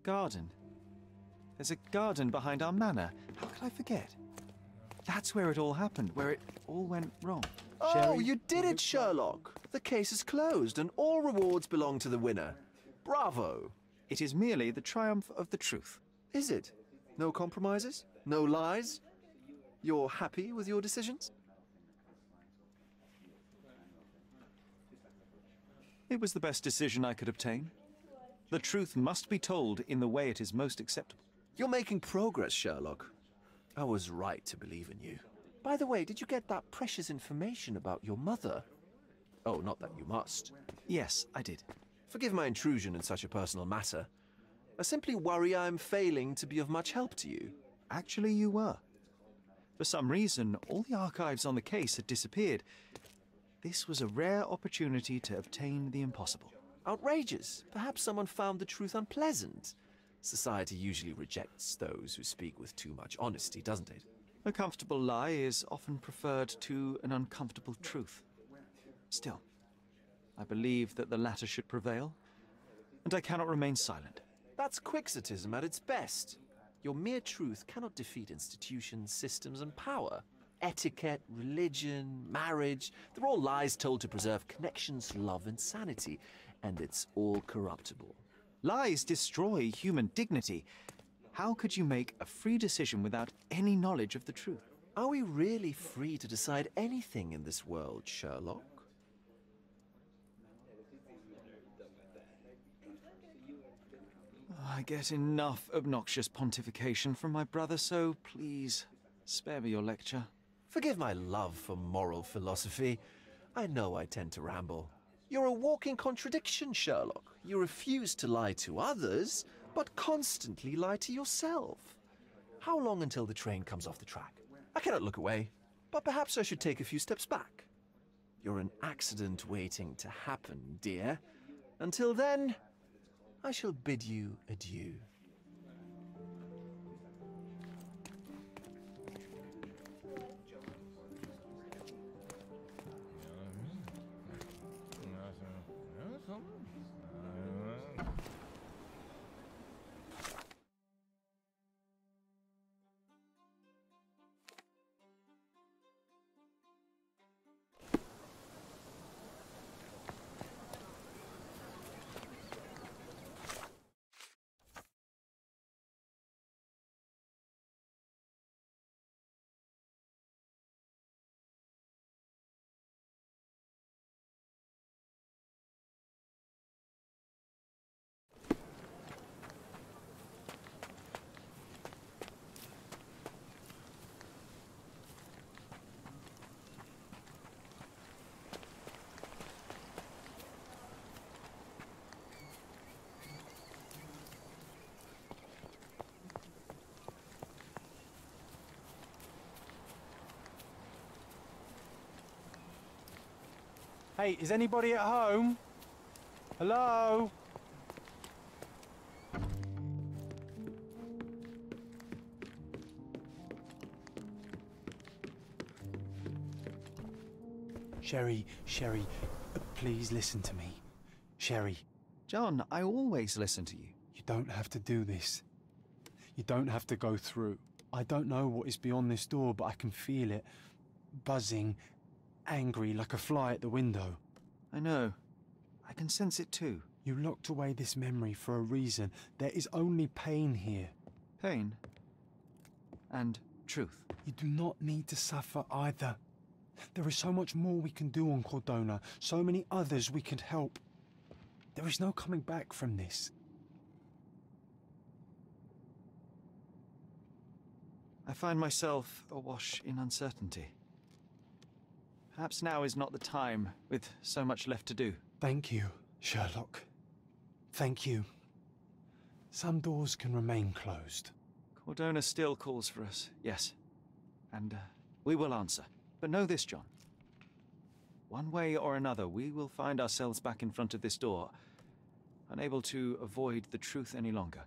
garden. There's a garden behind our manor. How could I forget? That's where it all happened, where it all went wrong. Oh, Sherry, you did it, Sherlock. The case is closed and all rewards belong to the winner. Bravo. It is merely the triumph of the truth. Is it? No compromises? No lies? You're happy with your decisions? It was the best decision I could obtain. The truth must be told in the way it is most acceptable. You're making progress, Sherlock. I was right to believe in you. By the way, did you get that precious information about your mother? Oh, not that you must. Yes, I did. Forgive my intrusion in such a personal matter. I simply worry I am failing to be of much help to you. Actually, you were. For some reason, all the archives on the case had disappeared. This was a rare opportunity to obtain the impossible. Outrageous. Perhaps someone found the truth unpleasant. Society usually rejects those who speak with too much honesty, doesn't it? A comfortable lie is often preferred to an uncomfortable truth. Still, I believe that the latter should prevail, and I cannot remain silent. That's quixotism at its best. Your mere truth cannot defeat institutions, systems, and power. Etiquette, religion, marriage, they're all lies told to preserve connections, love, and sanity, and it's all corruptible. Lies destroy human dignity. How could you make a free decision without any knowledge of the truth? Are we really free to decide anything in this world, Sherlock? I get enough obnoxious pontification from my brother, so please, spare me your lecture. Forgive my love for moral philosophy. I know I tend to ramble. You're a walking contradiction, Sherlock. You refuse to lie to others, but constantly lie to yourself. How long until the train comes off the track? I cannot look away, but perhaps I should take a few steps back. You're an accident waiting to happen, dear. Until then, I shall bid you adieu. Hey, is anybody at home? Hello? Sherry, please listen to me. Sherry. John, I always listen to you. You don't have to do this. You don't have to go through. I don't know what is beyond this door, but I can feel it. Buzzing, angry like a fly at the window. I know. I can sense it too. You locked away this memory for a reason. There is only pain here. Pain. And truth. You do not need to suffer either. There is so much more we can do on Cordona, so many others we can help. There is no coming back from this. I find myself awash in uncertainty. Perhaps now is not the time, with so much left to do. Thank you, Sherlock. Thank you. Some doors can remain closed. Cordona still calls for us, yes. And we will answer. But know this, John. One way or another, we will find ourselves back in front of this door, unable to avoid the truth any longer.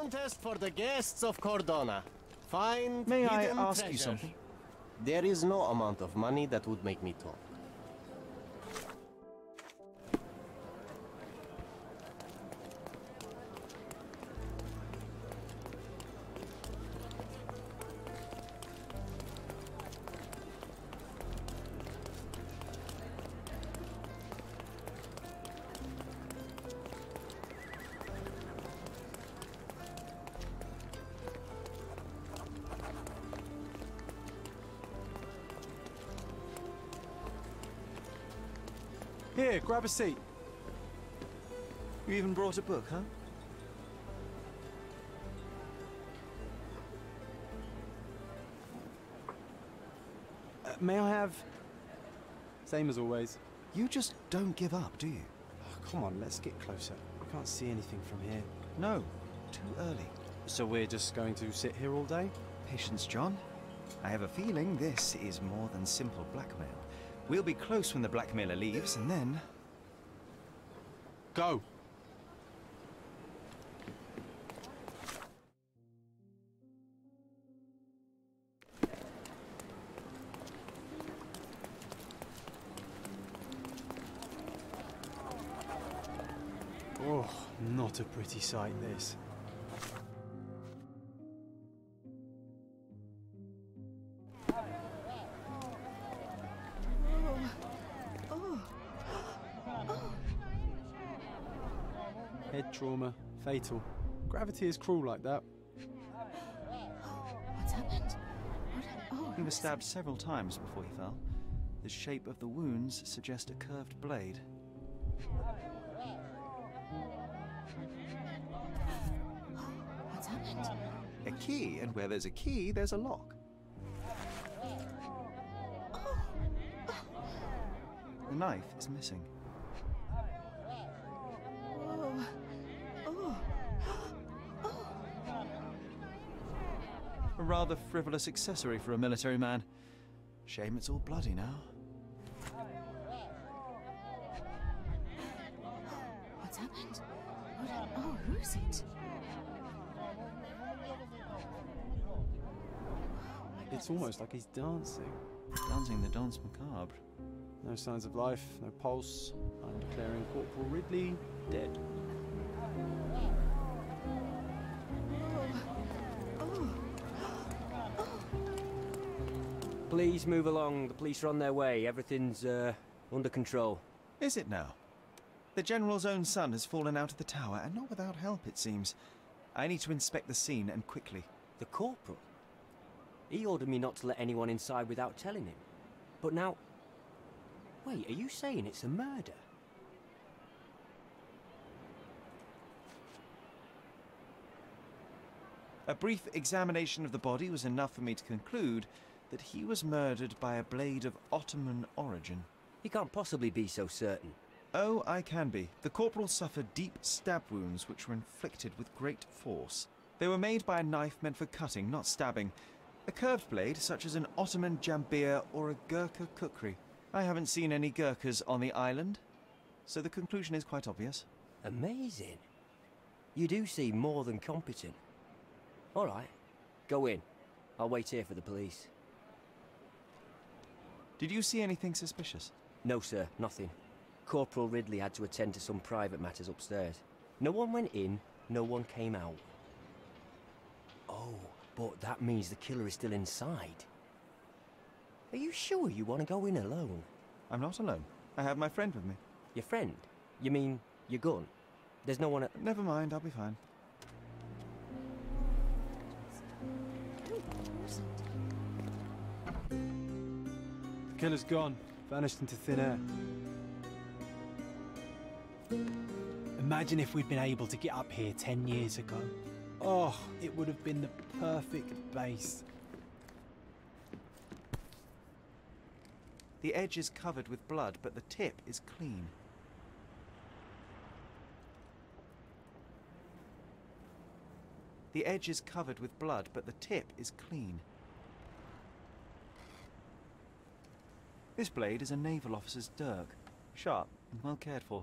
contest for the guests of Cordona. Find May I hidden ask you treasure. something? There is no amount of money that would make me talk. Here, grab a seat. You even brought a book, huh? May I have... Same as always. You just don't give up, do you? Oh, come on, let's get closer. I can't see anything from here. No, too early. So we're just going to sit here all day? Patience, John. I have a feeling this is more than simple blackmail. We'll be close when the blackmailer leaves, and then... Go! Oh, not a pretty sight, this. Head trauma, fatal. Gravity is cruel like that. What's happened? Oh, He was stabbed several times before he fell. The shape of the wounds suggest a curved blade. what's happened? A key, and where there's a key, there's a lock. The knife is missing. A rather frivolous accessory for a military man. Shame it's all bloody now. What's happened? Oh, who is it? It's almost like he's dancing. Dancing the dance macabre. No signs of life, no pulse. I'm declaring Corporal Ridley dead. Please move along. The police are on their way. Everything's under control. Is it now? The General's own son has fallen out of the tower, and not without help, it seems. I need to inspect the scene, and quickly. The corporal? He ordered me not to let anyone inside without telling him. But now... Wait, are you saying it's a murder? A brief examination of the body was enough for me to conclude that he was murdered by a blade of Ottoman origin. You can't possibly be so certain. Oh, I can be. The corporal suffered deep stab wounds which were inflicted with great force. They were made by a knife meant for cutting, not stabbing. A curved blade, such as an Ottoman jambir or a Gurkha kukri. I haven't seen any Gurkhas on the island, so the conclusion is quite obvious. Amazing. You do seem more than competent. All right, go in. I'll wait here for the police. Did you see anything suspicious? No, sir, nothing. Corporal Ridley had to attend to some private matters upstairs. No one went in, no one came out. Oh, but that means the killer is still inside. Are you sure you want to go in alone? I'm not alone. I have my friend with me. Your friend? You mean your gun? There's no one at... Never mind, I'll be fine. The killer's gone, vanished into thin air. Imagine if we'd been able to get up here 10 years ago. Oh, it would have been the perfect base. The edge is covered with blood, but the tip is clean. The edge is covered with blood, but the tip is clean. This blade is a naval officer's dirk, sharp and well cared for.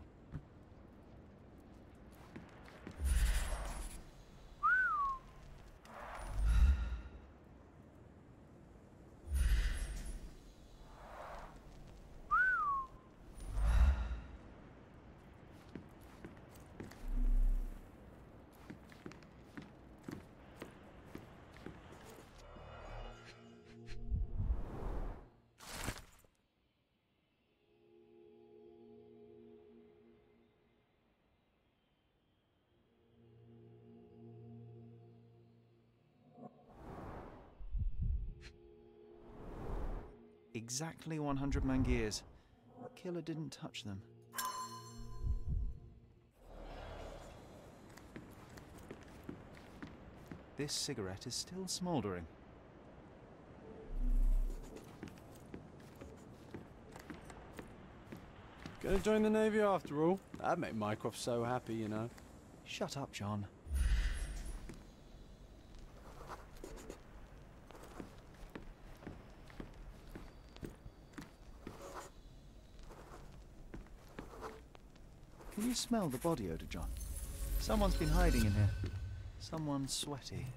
Exactly 100 mangears. The killer didn't touch them. This cigarette is still smouldering. Gonna join the Navy after all. That'd make Mycroft so happy, you know. Shut up, John. Can you smell the body odour, John? Someone's been hiding in here. Someone sweaty.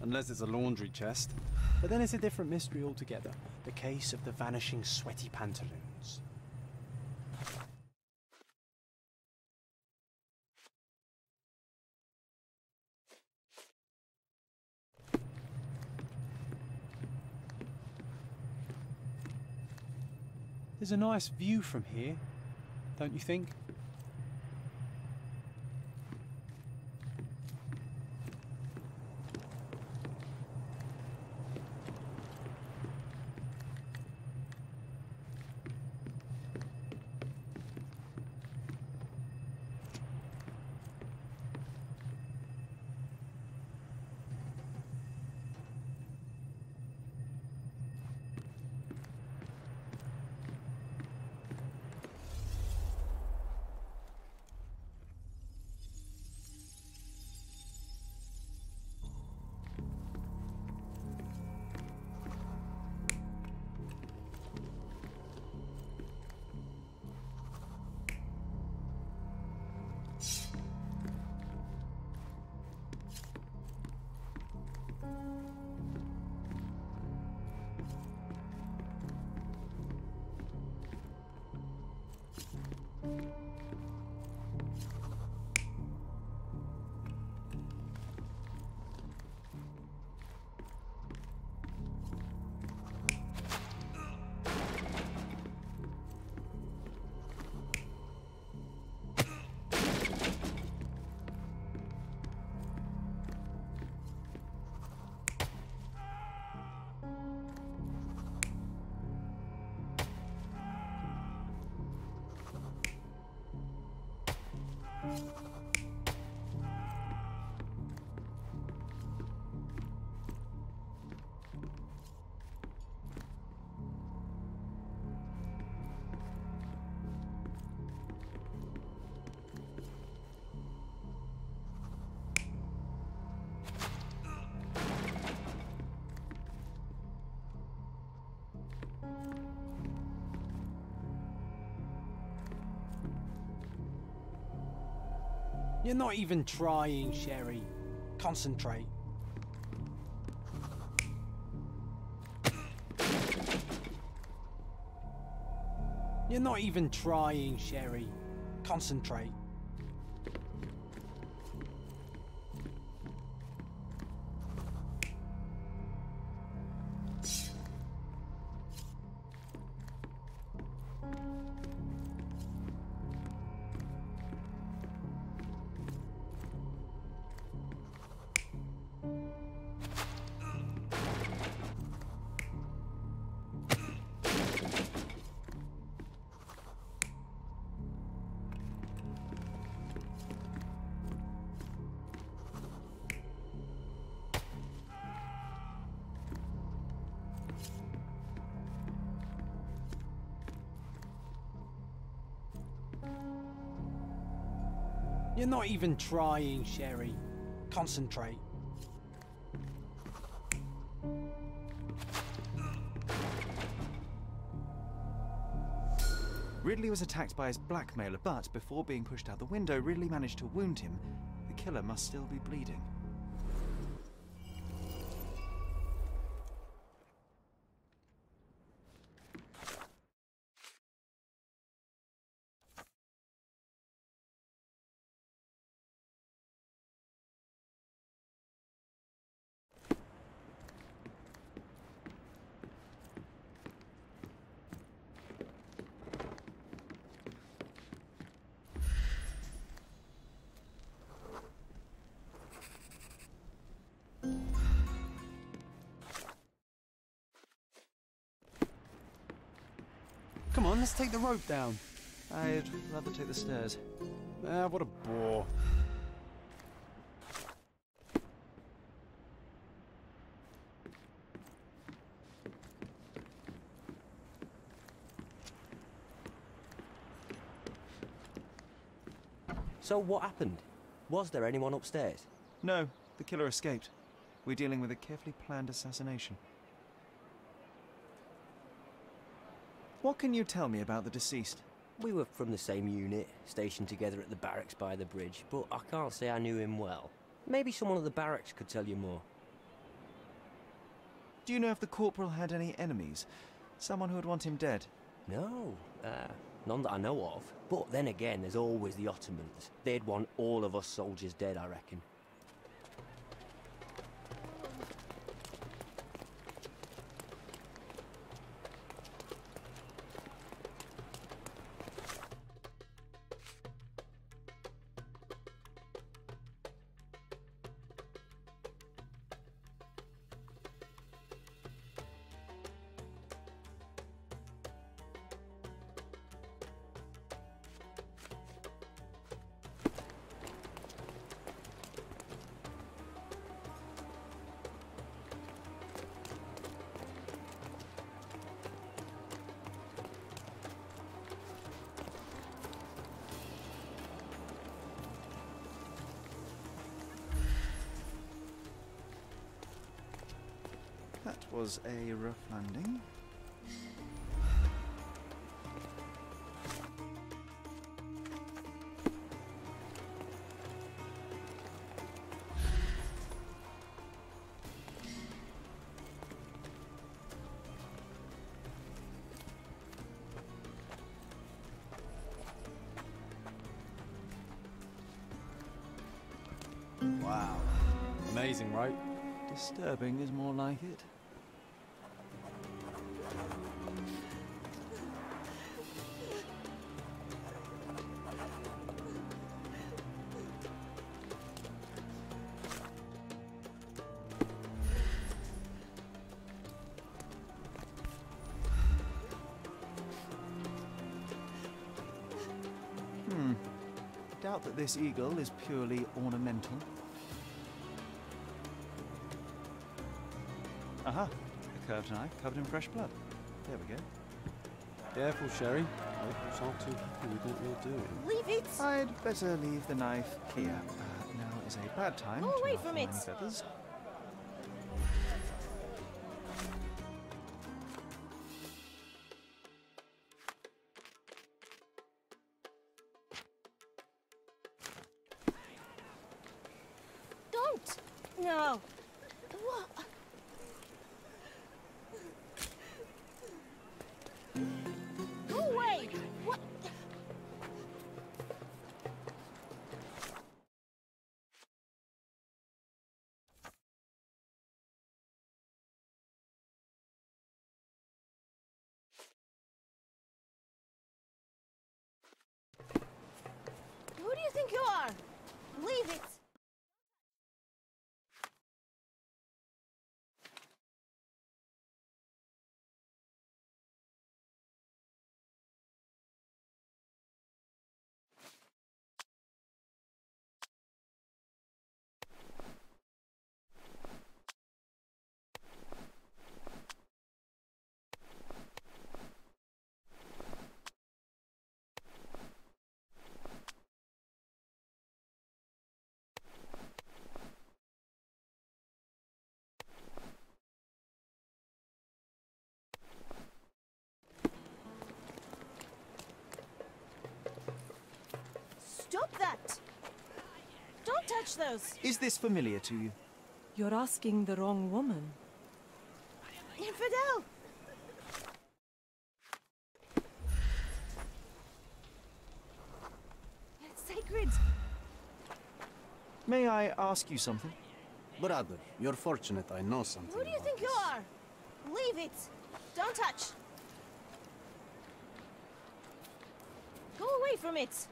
Unless it's a laundry chest. But then it's a different mystery altogether. The case of the vanishing sweaty pantaloons. There's a nice view from here, don't you think? You're not even trying, Sherry. Concentrate. You're not even trying, Sherry. Concentrate. You're not even trying, Sherry. Concentrate. Ridley was attacked by his blackmailer, but before being pushed out the window, Ridley managed to wound him. The killer must still be bleeding. Come on, let's take the rope down. I'd rather take the stairs. Ah, what a bore. So what happened? Was there anyone upstairs? No, the killer escaped. We're dealing with a carefully planned assassination. What can you tell me about the deceased? We were from the same unit, stationed together at the barracks by the bridge, but I can't say I knew him well. Maybe someone at the barracks could tell you more. Do you know if the corporal had any enemies? Someone who would want him dead? No, none that I know of. But then again, there's always the Ottomans. They'd want all of us soldiers dead, I reckon. That was a rough landing. Wow. Amazing, right? Disturbing is more like it. Doubt that this eagle is purely ornamental. Aha! A curved knife covered in fresh blood. There we go. Careful, Sherry. Locals aren't too happy with what you're doing. Leave it! I'd better leave the knife here. Now is a bad time Go to away ruffle from any it. feathers. Don't! No! What? Go away! What? Who do you think you are? Leave it! Stop that! Don't touch those! Is this familiar to you? You're asking the wrong woman. Infidel! It's sacred! May I ask you something? Brother, you're fortunate I know something. Who do you about think you this. are? Leave it! Don't touch! Go away from it!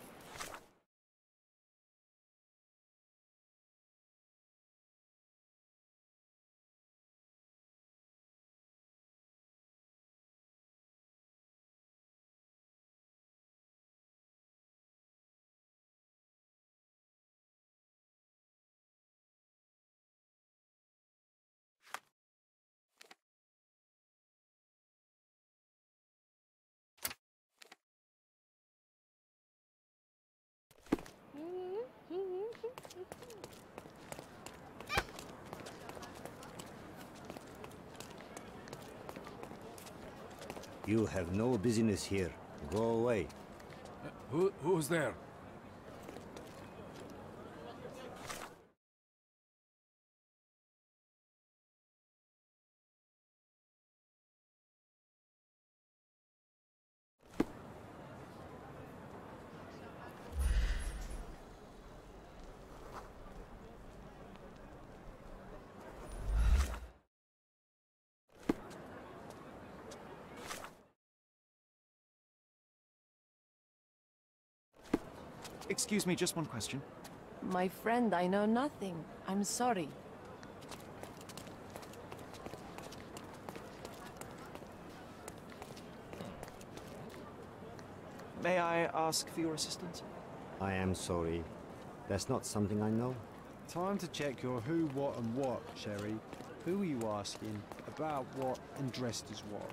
You have no business here. Go away. Who's there? Excuse me, just one question. My friend, I know nothing. I'm sorry. May I ask for your assistance? I am sorry. That's not something I know. Time to check your who, what, and what, Sherry. Who are you asking? About what, and dressed as what?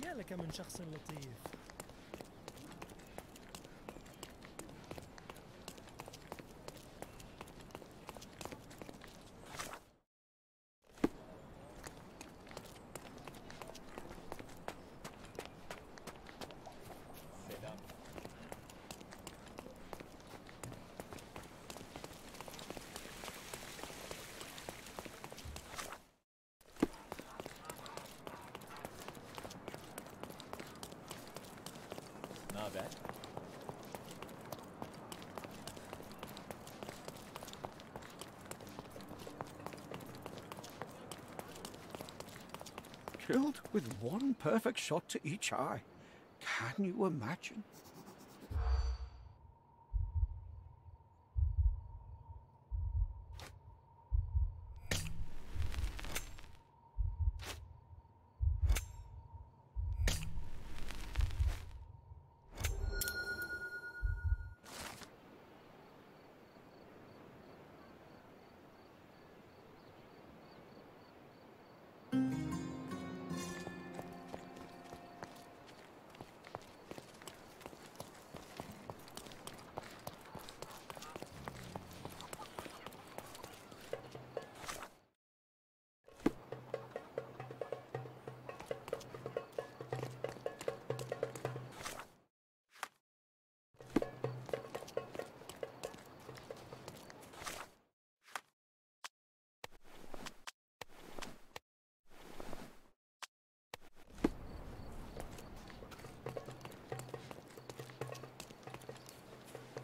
يا لك من شخص لطيف. Not bad. Killed with one perfect shot to each eye. Can you imagine?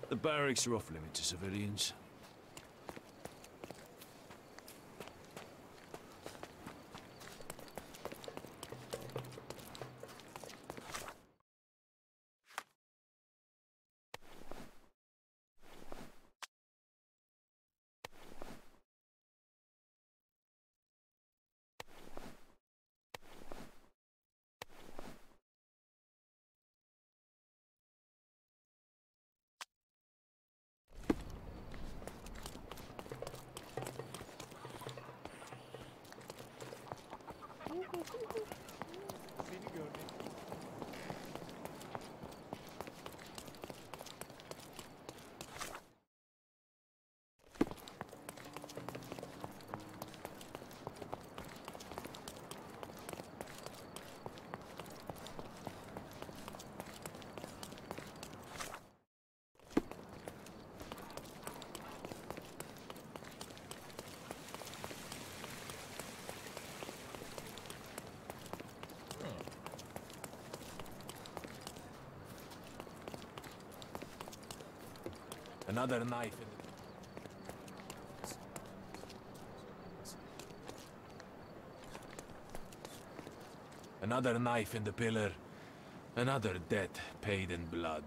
The barracks are off limit to civilians. Another knife in the... Another knife in the pillar. Another debt paid in blood.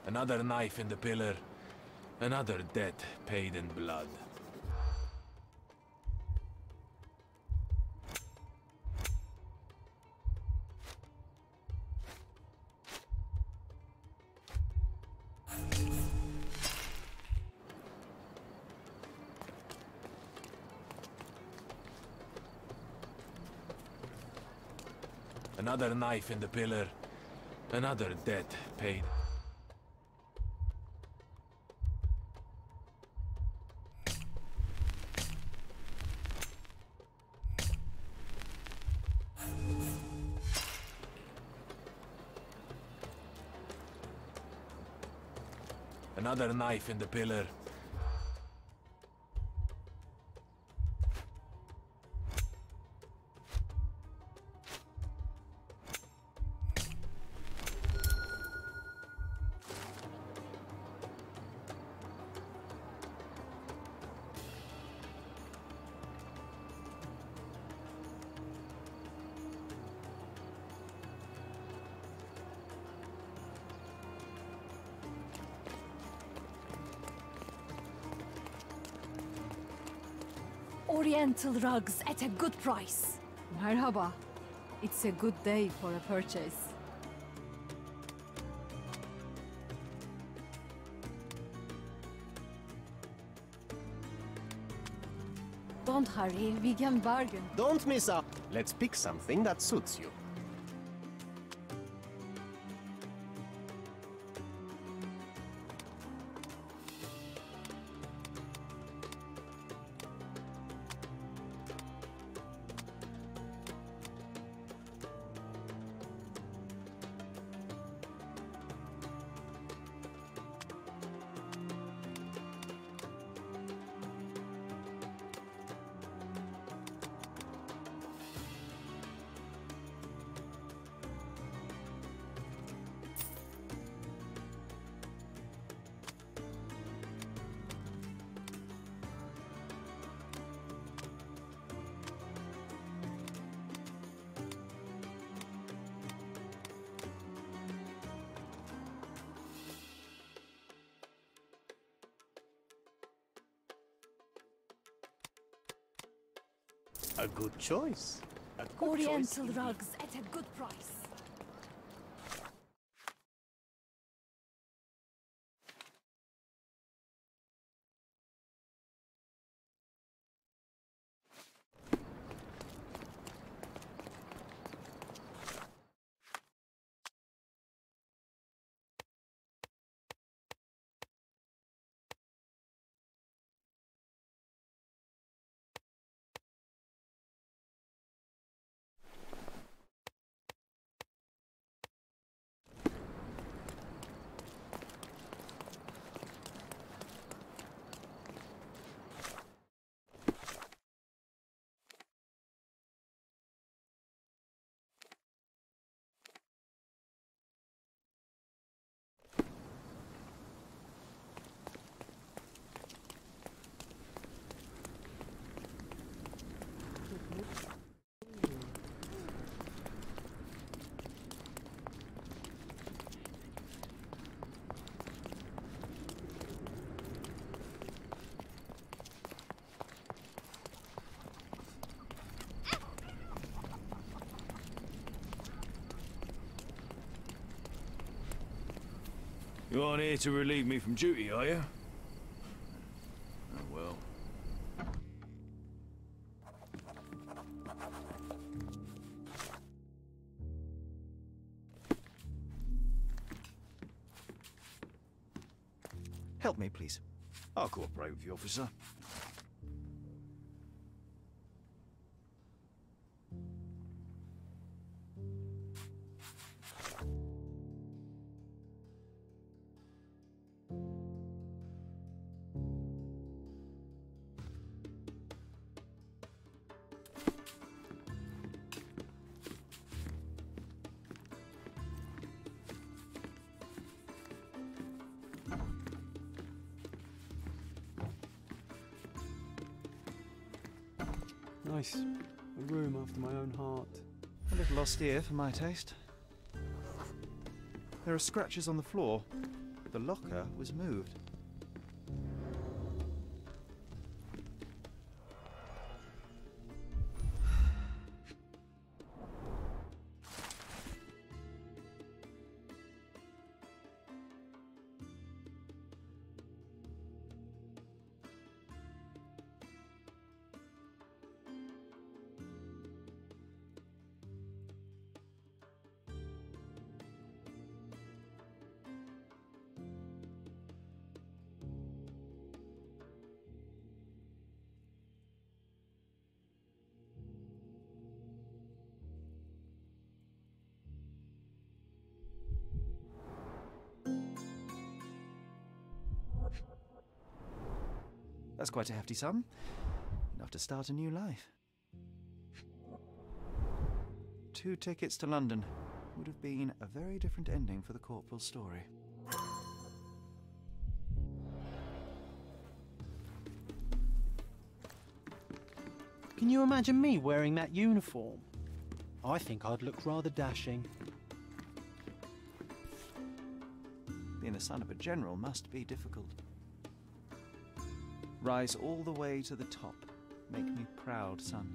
Another knife in the pillar. Another debt paid in blood. Another knife in the pillar. Another debt paid. Another knife in the pillar. Oriental rugs at a good price. Merhaba. It's a good day for a purchase. Don't hurry, we can bargain. Don't miss out. Let's pick something that suits you. A good choice. A good Oriental choice. rugs at a good price. You aren't here to relieve me from duty, are you? Oh well. Help me, please. I'll cooperate with you, officer. Nice. A room after my own heart. A little austere for my taste. There are scratches on the floor. The locker was moved. That's quite a hefty sum. Enough to start a new life. 2 tickets to London. Would have been a very different ending for the Corporal's story. Can you imagine me wearing that uniform? I think I'd look rather dashing. Being the son of a general must be difficult. Rise all the way to the top. Make me proud, son.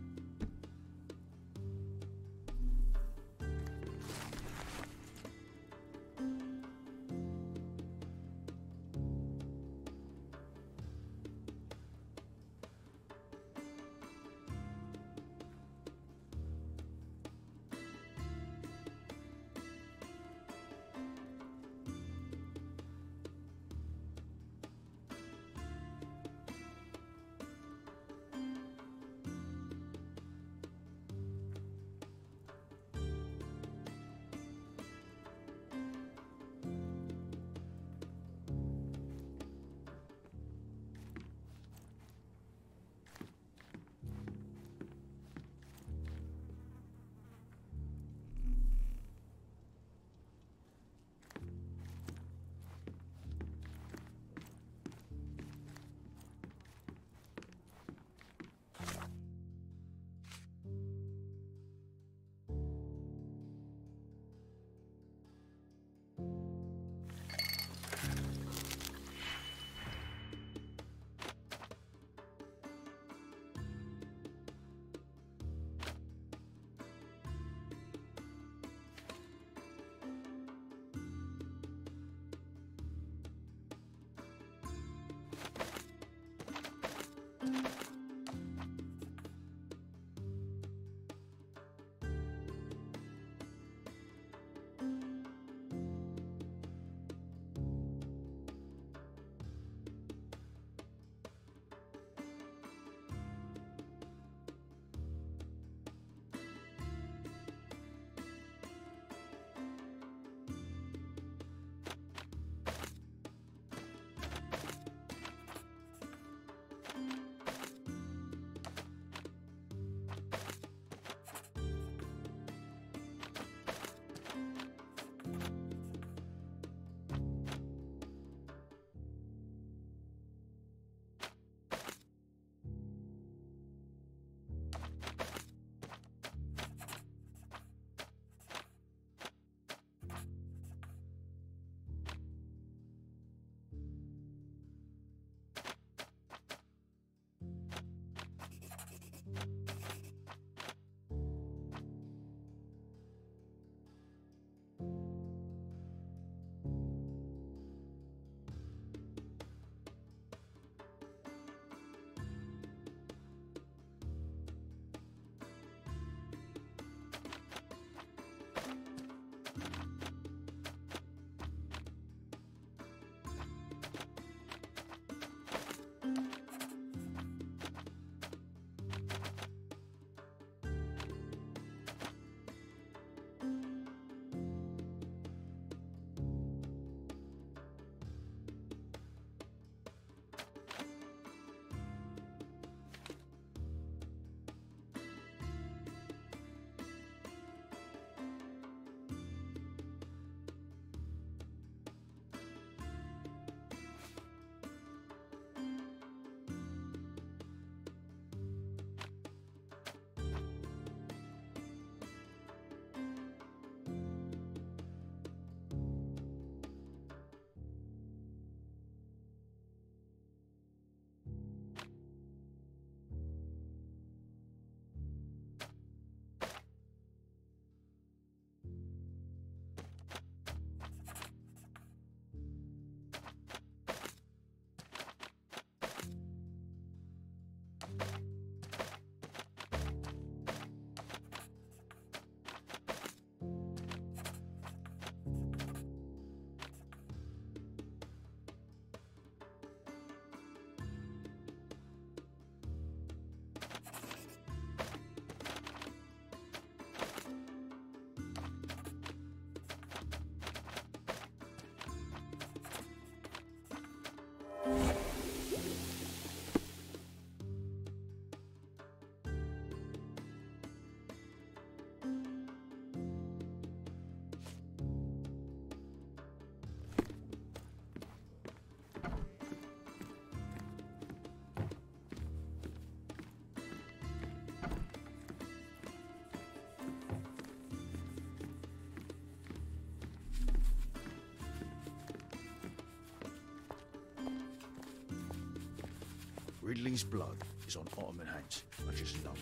Ridley's blood is on Ottoman hands. I just know it.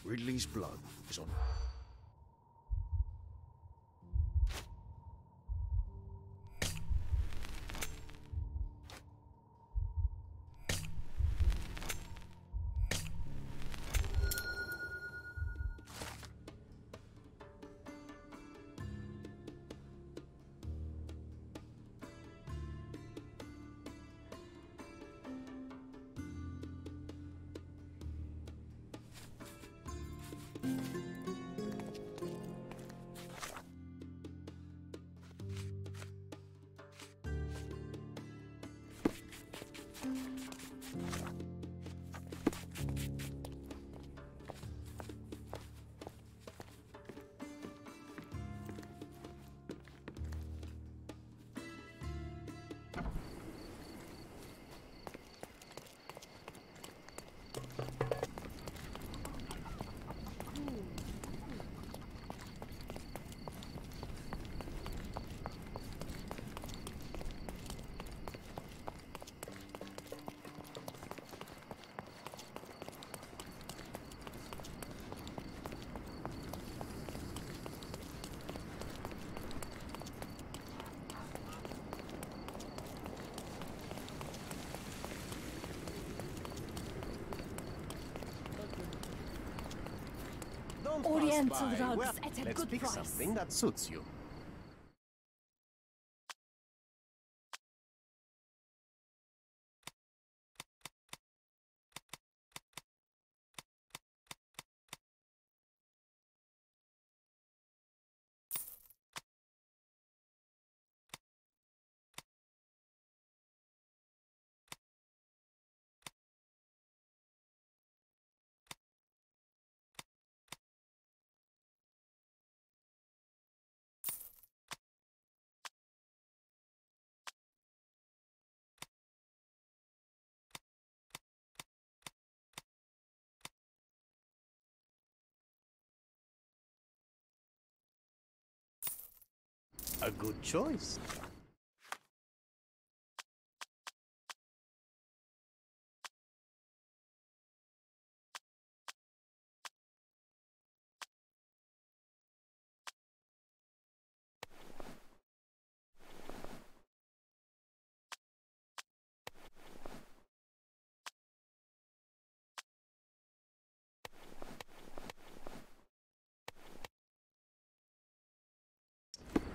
Ridley's blood is on... Oriental rugs Well, at a let's good pick price. something that suits you. A good choice.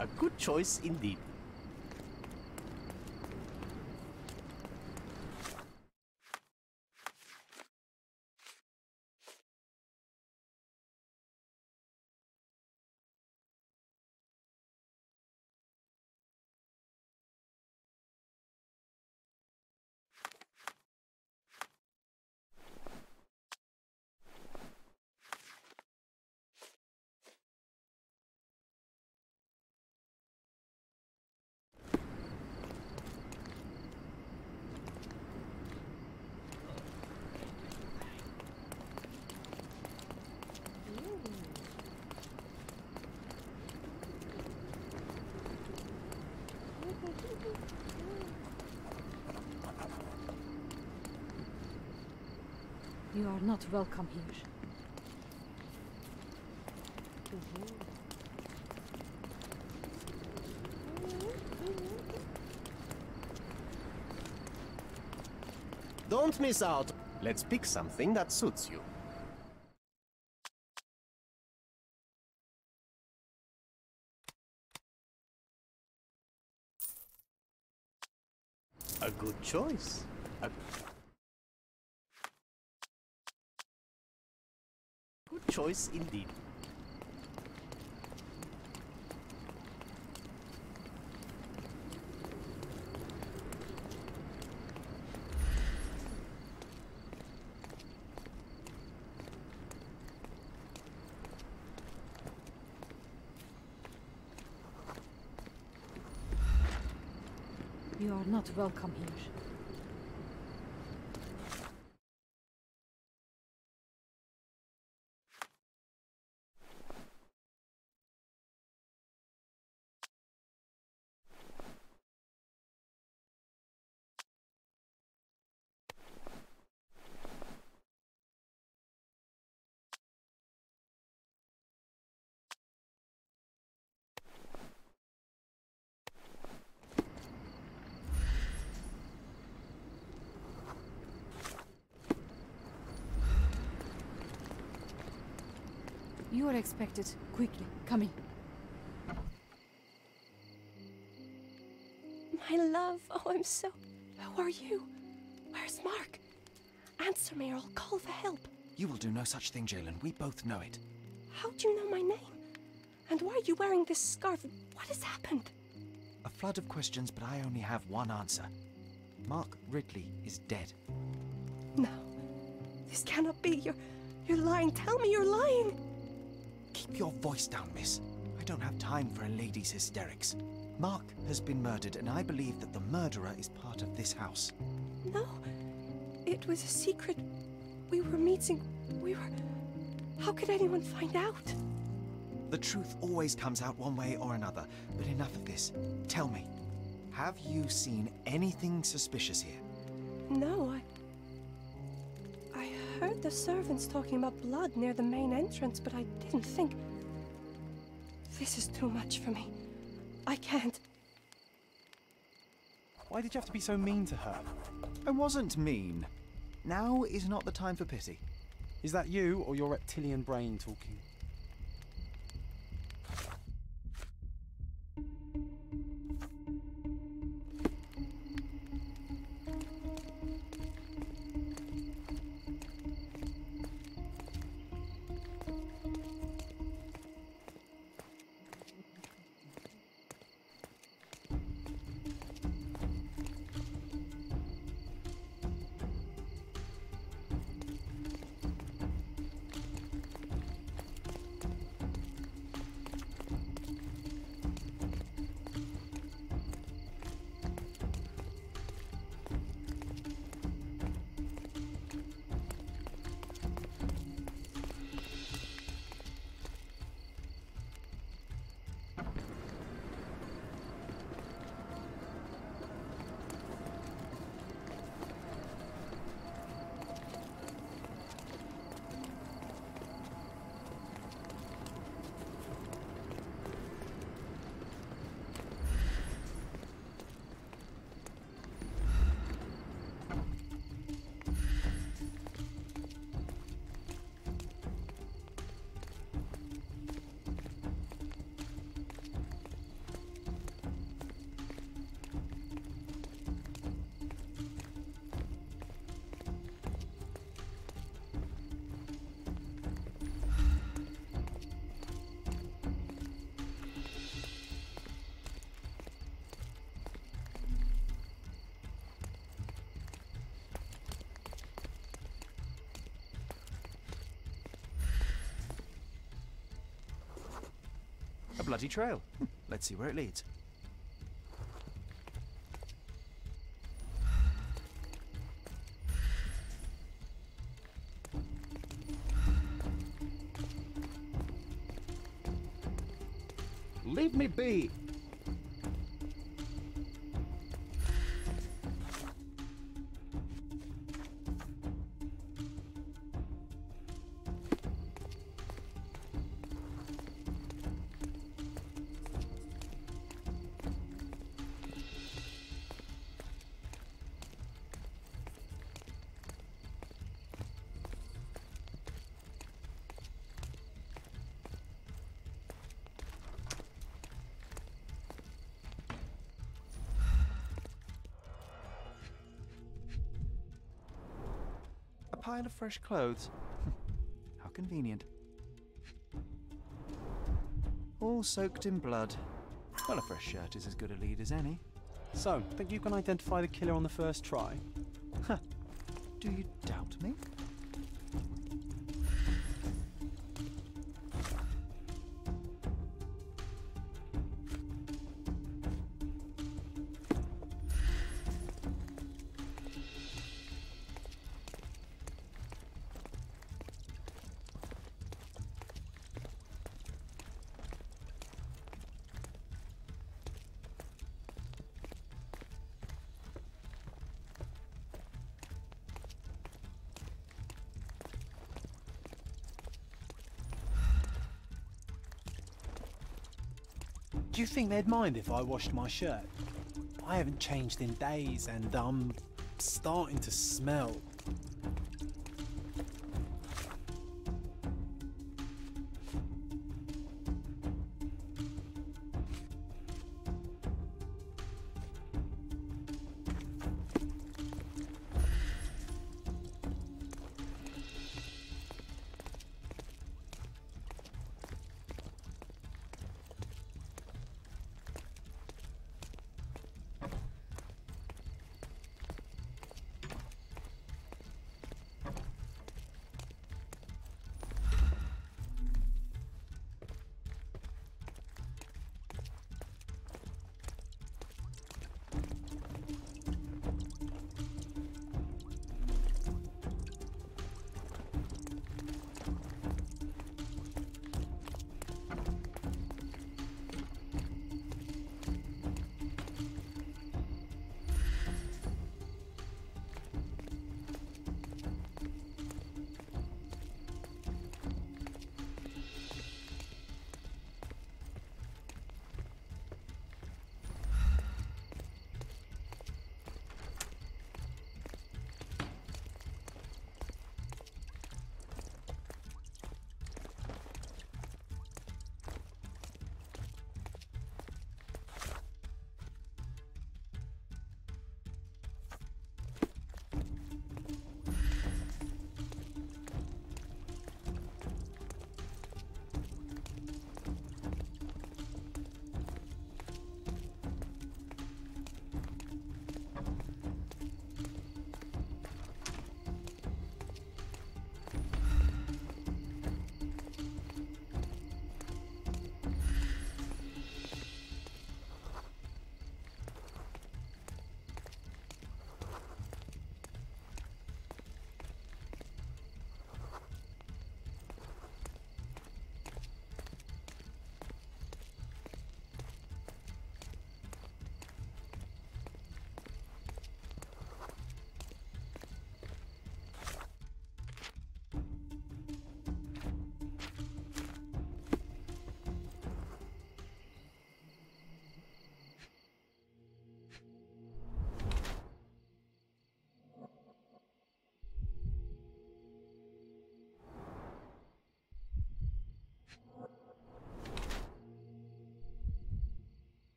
A good choice indeed. You are not welcome here. Don't miss out. Let's pick something that suits you. A good choice. A good choice indeed. You are not welcome here. You are expected. Quickly, come in. My love, oh, I'm so... Who are you? Where's Mark? Answer me or I'll call for help. You will do no such thing, Jalen. We both know it. How do you know my name? And why are you wearing this scarf? What has happened? A flood of questions, but I only have one answer. Mark Ridley is dead. No. This cannot be. You're lying. Tell me you're lying. Keep your voice down, miss. I don't have time for a lady's hysterics. Mark has been murdered, and I believe that the murderer is part of this house. No. It was a secret. We were meeting. How could anyone find out? The truth always comes out one way or another, but enough of this. Tell me, have you seen anything suspicious here? No, I heard the servants talking about blood near the main entrance, but I didn't think... This is too much for me. I can't. Why did you have to be so mean to her? I wasn't mean. Now is not the time for pity. Is that you or your reptilian brain talking? A bloody trail. Let's see where it leads. Leave me be! A pile of fresh clothes. How convenient. All soaked in blood. Well, a fresh shirt is as good a lead as any. So, think you can identify the killer on the first try? Huh. Do you doubt me? Do you think they'd mind if I washed my shirt? I haven't changed in days and I'm starting to smell.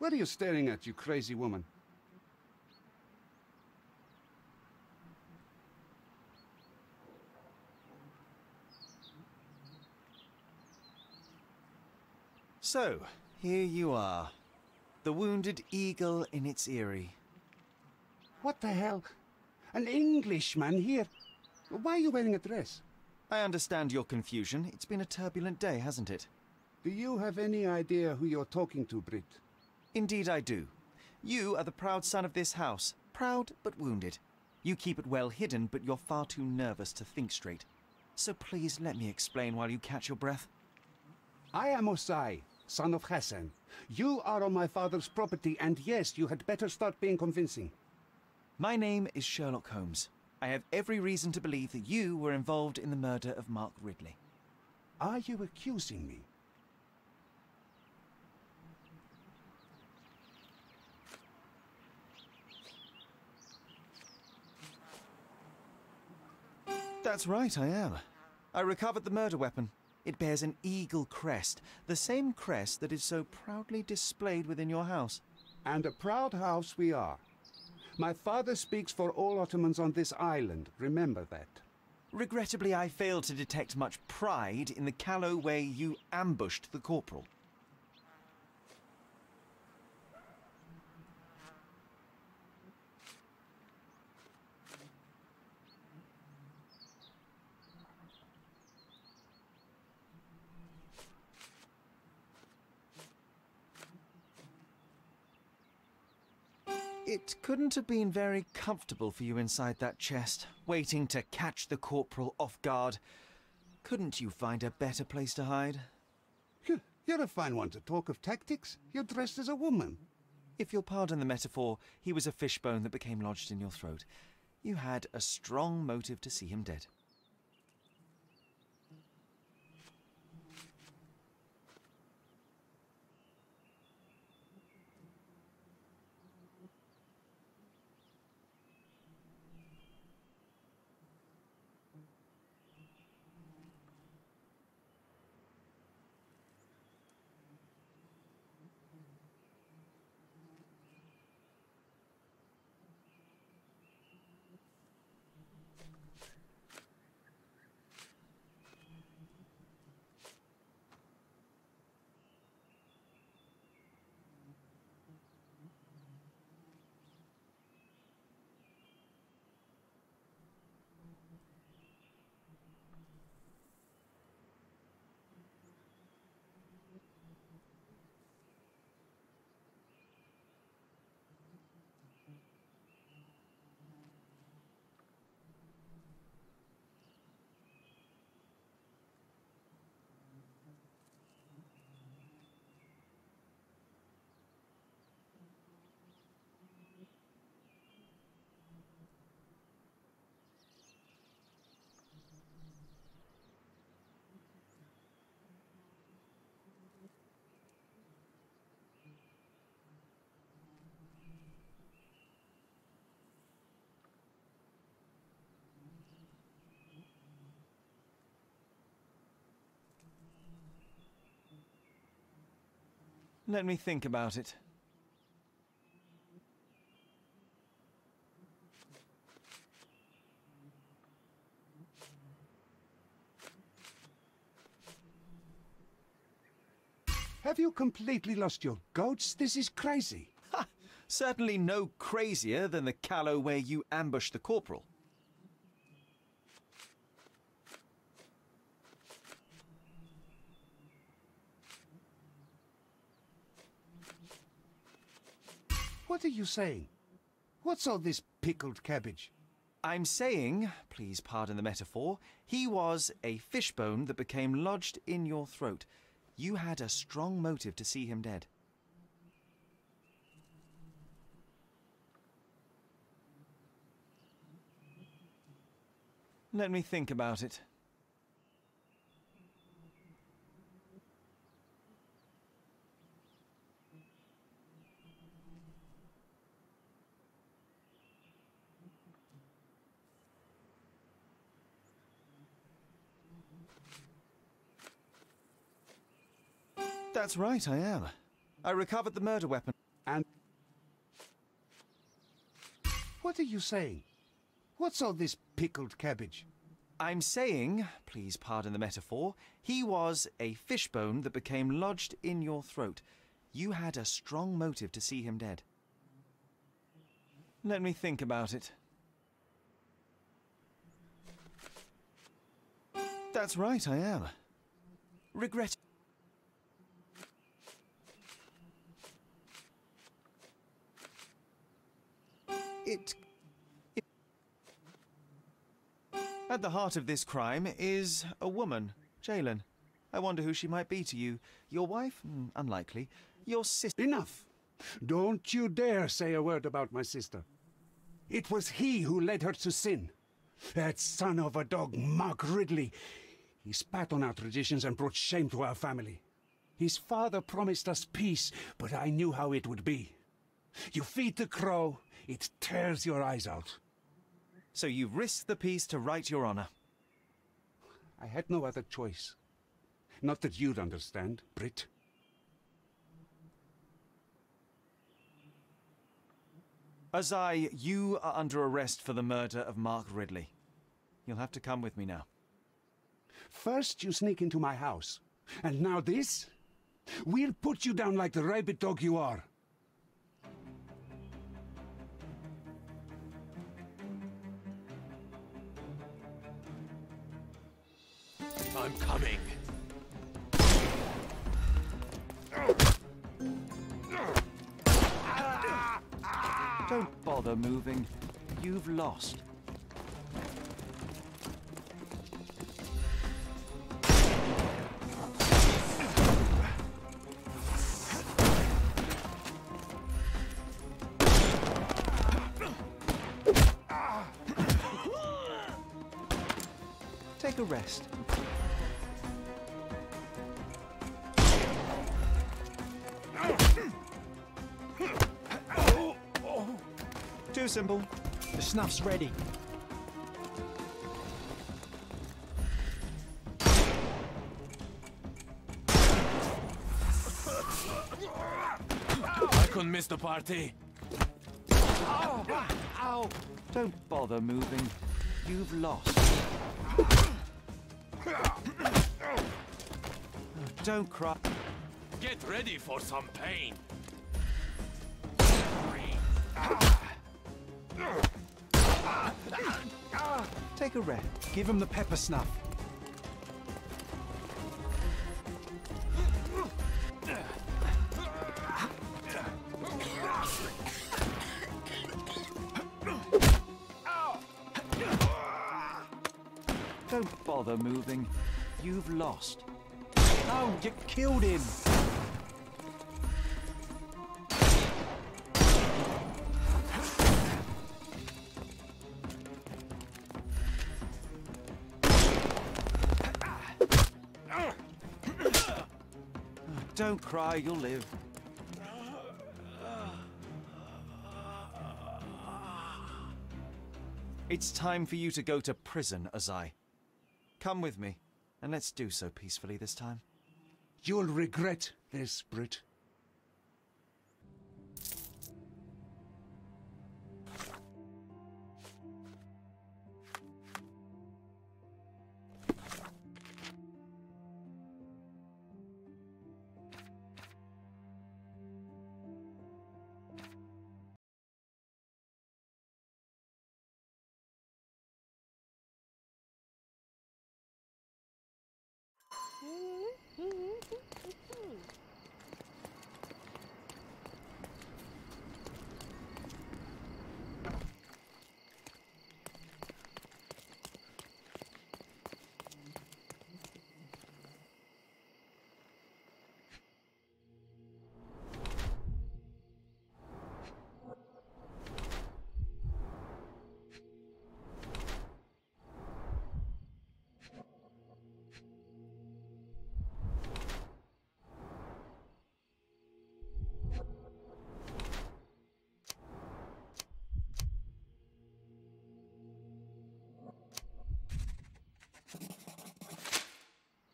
What are you staring at, you crazy woman? So, here you are. The wounded eagle in its eyrie. What the hell? An Englishman here? Why are you wearing a dress? I understand your confusion. It's been a turbulent day, hasn't it? Do you have any idea who you're talking to, Brit? Indeed I do. You are the proud son of this house. Proud but wounded. You keep it well hidden, but you're far too nervous to think straight. So please let me explain while you catch your breath. I am Osai, son of Hassan. You are on my father's property, and yes, you had better start being convincing. My name is Sherlock Holmes. I have every reason to believe that you were involved in the murder of Mark Ridley. Are you accusing me? That's right, I am. I recovered the murder weapon. It bears an eagle crest, the same crest that is so proudly displayed within your house. And a proud house we are. My father speaks for all Ottomans on this island, remember that. Regrettably, I failed to detect much pride in the callow way you ambushed the corporal. It couldn't have been very comfortable for you inside that chest, waiting to catch the corporal off guard. Couldn't you find a better place to hide? You're a fine one to talk of tactics. You're dressed as a woman. If you'll pardon the metaphor, he was a fishbone that became lodged in your throat. You had a strong motive to see him dead. Let me think about it. Have you completely lost your goats? This is crazy. Ha! Certainly no crazier than the callow way you ambushed the corporal. What are you saying? What's all this pickled cabbage? I'm saying, please pardon the metaphor, he was a fishbone that became lodged in your throat. You had a strong motive to see him dead. Let me think about it. That's right, I am. I recovered the murder weapon. And what are you saying? What's all this pickled cabbage? I'm saying, please pardon the metaphor, he was a fishbone that became lodged in your throat. You had a strong motive to see him dead. Let me think about it. That's right, I am. Regret. the heart of this crime is a woman, Jalen. I wonder who she might be to you. Your wife? Unlikely. Your sister? Enough! Don't you dare say a word about my sister. It was he who led her to sin. That son of a dog, Mark Ridley. He spat on our traditions and brought shame to our family. His father promised us peace, but I knew how it would be. You feed the crow, it tears your eyes out. So you risked the peace to right your honor? I had no other choice. Not that you'd understand, Brit. Azai, you are under arrest for the murder of Mark Ridley. You'll have to come with me now. First you sneak into my house, and now this? We'll put you down like the rabid dog you are. I'm coming. Don't bother moving. You've lost. Take a rest. Too simple. The snuff's ready. I couldn't miss the party. Ow! Don't bother moving. You've lost. Don't cry. Get ready for some pain. Take a rest. Give him the pepper snuff. Don't bother moving. You've lost. No, you killed him. Don't cry, you'll live. It's time for you to go to prison, Azai. Come with me, and let's do so peacefully this time. You'll regret this, Brit.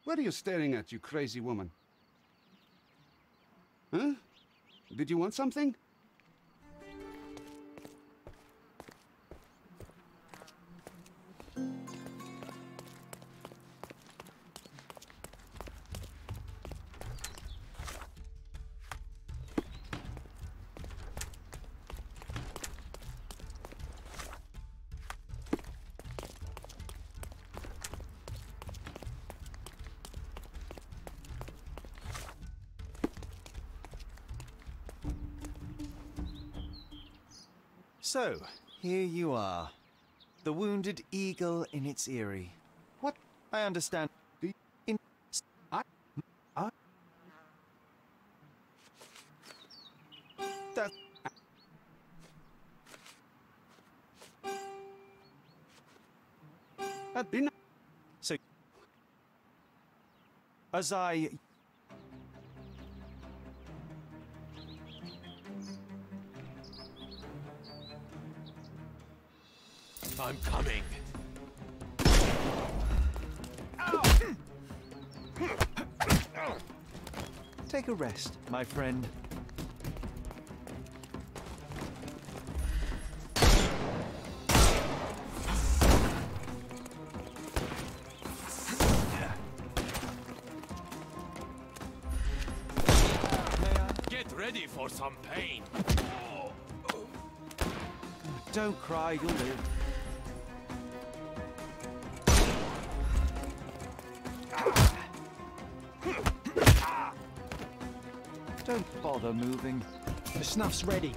What are you staring at, you crazy woman? Huh? Did you want something? So, here you are. The wounded eagle in its eyrie. What? I understand. In... That... So... As I... I'm coming. Take a rest, my friend. Get ready for some pain. Don't cry, you'll live. Don't bother moving. The snuff's ready.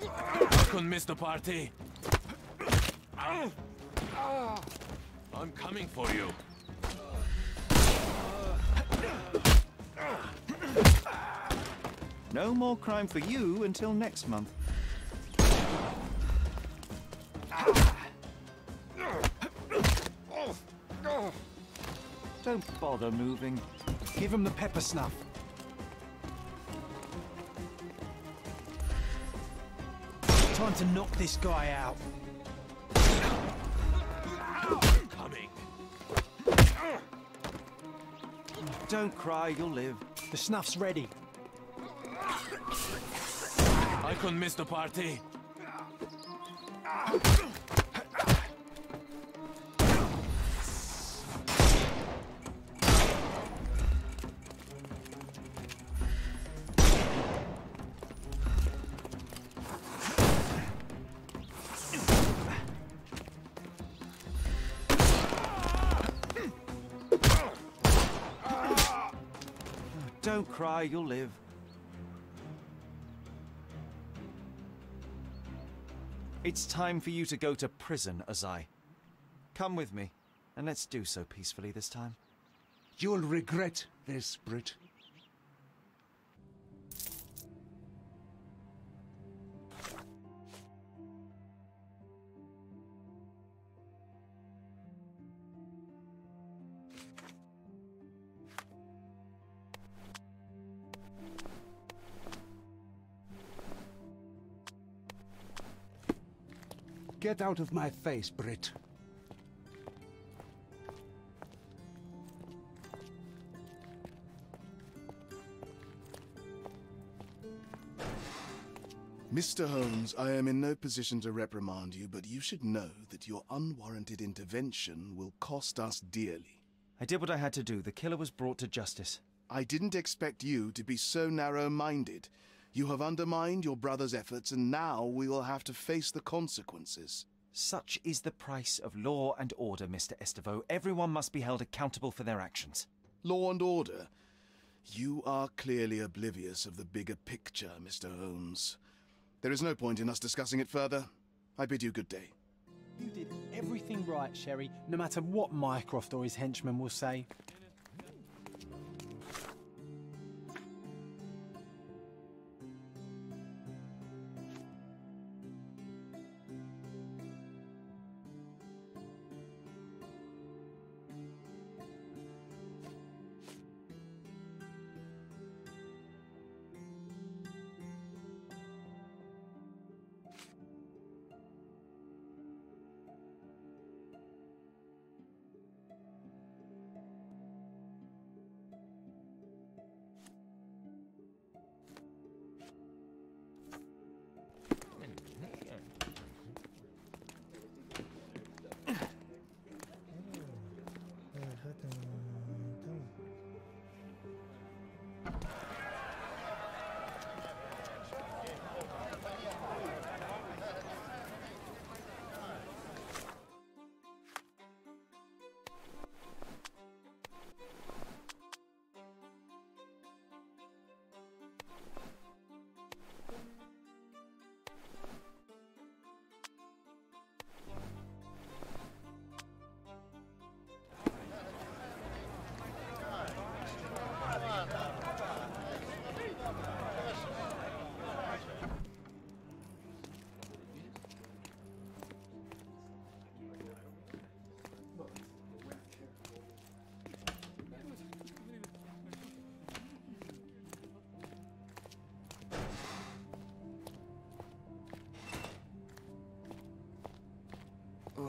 I couldn't miss the party. I'm coming for you. No more crime for you until next month. Don't bother moving. Give him the pepper snuff. Time to knock this guy out. Coming. Don't cry, you'll live. The snuff's ready. I couldn't miss the party. Don't cry, you'll live. It's time for you to go to prison, Azai. Come with me, and let's do so peacefully this time. You'll regret this, Brit. Get out of my face, Brit. Mr. Holmes, I am in no position to reprimand you, but you should know that your unwarranted intervention will cost us dearly. I did what I had to do. The killer was brought to justice. I didn't expect you to be so narrow-minded. You have undermined your brother's efforts, and now we will have to face the consequences. Such is the price of law and order, Mr. Estevo. Everyone must be held accountable for their actions. Law and order? You are clearly oblivious of the bigger picture, Mr. Holmes. There is no point in us discussing it further. I bid you good day. You did everything right, Sherry, no matter what Mycroft or his henchmen will say.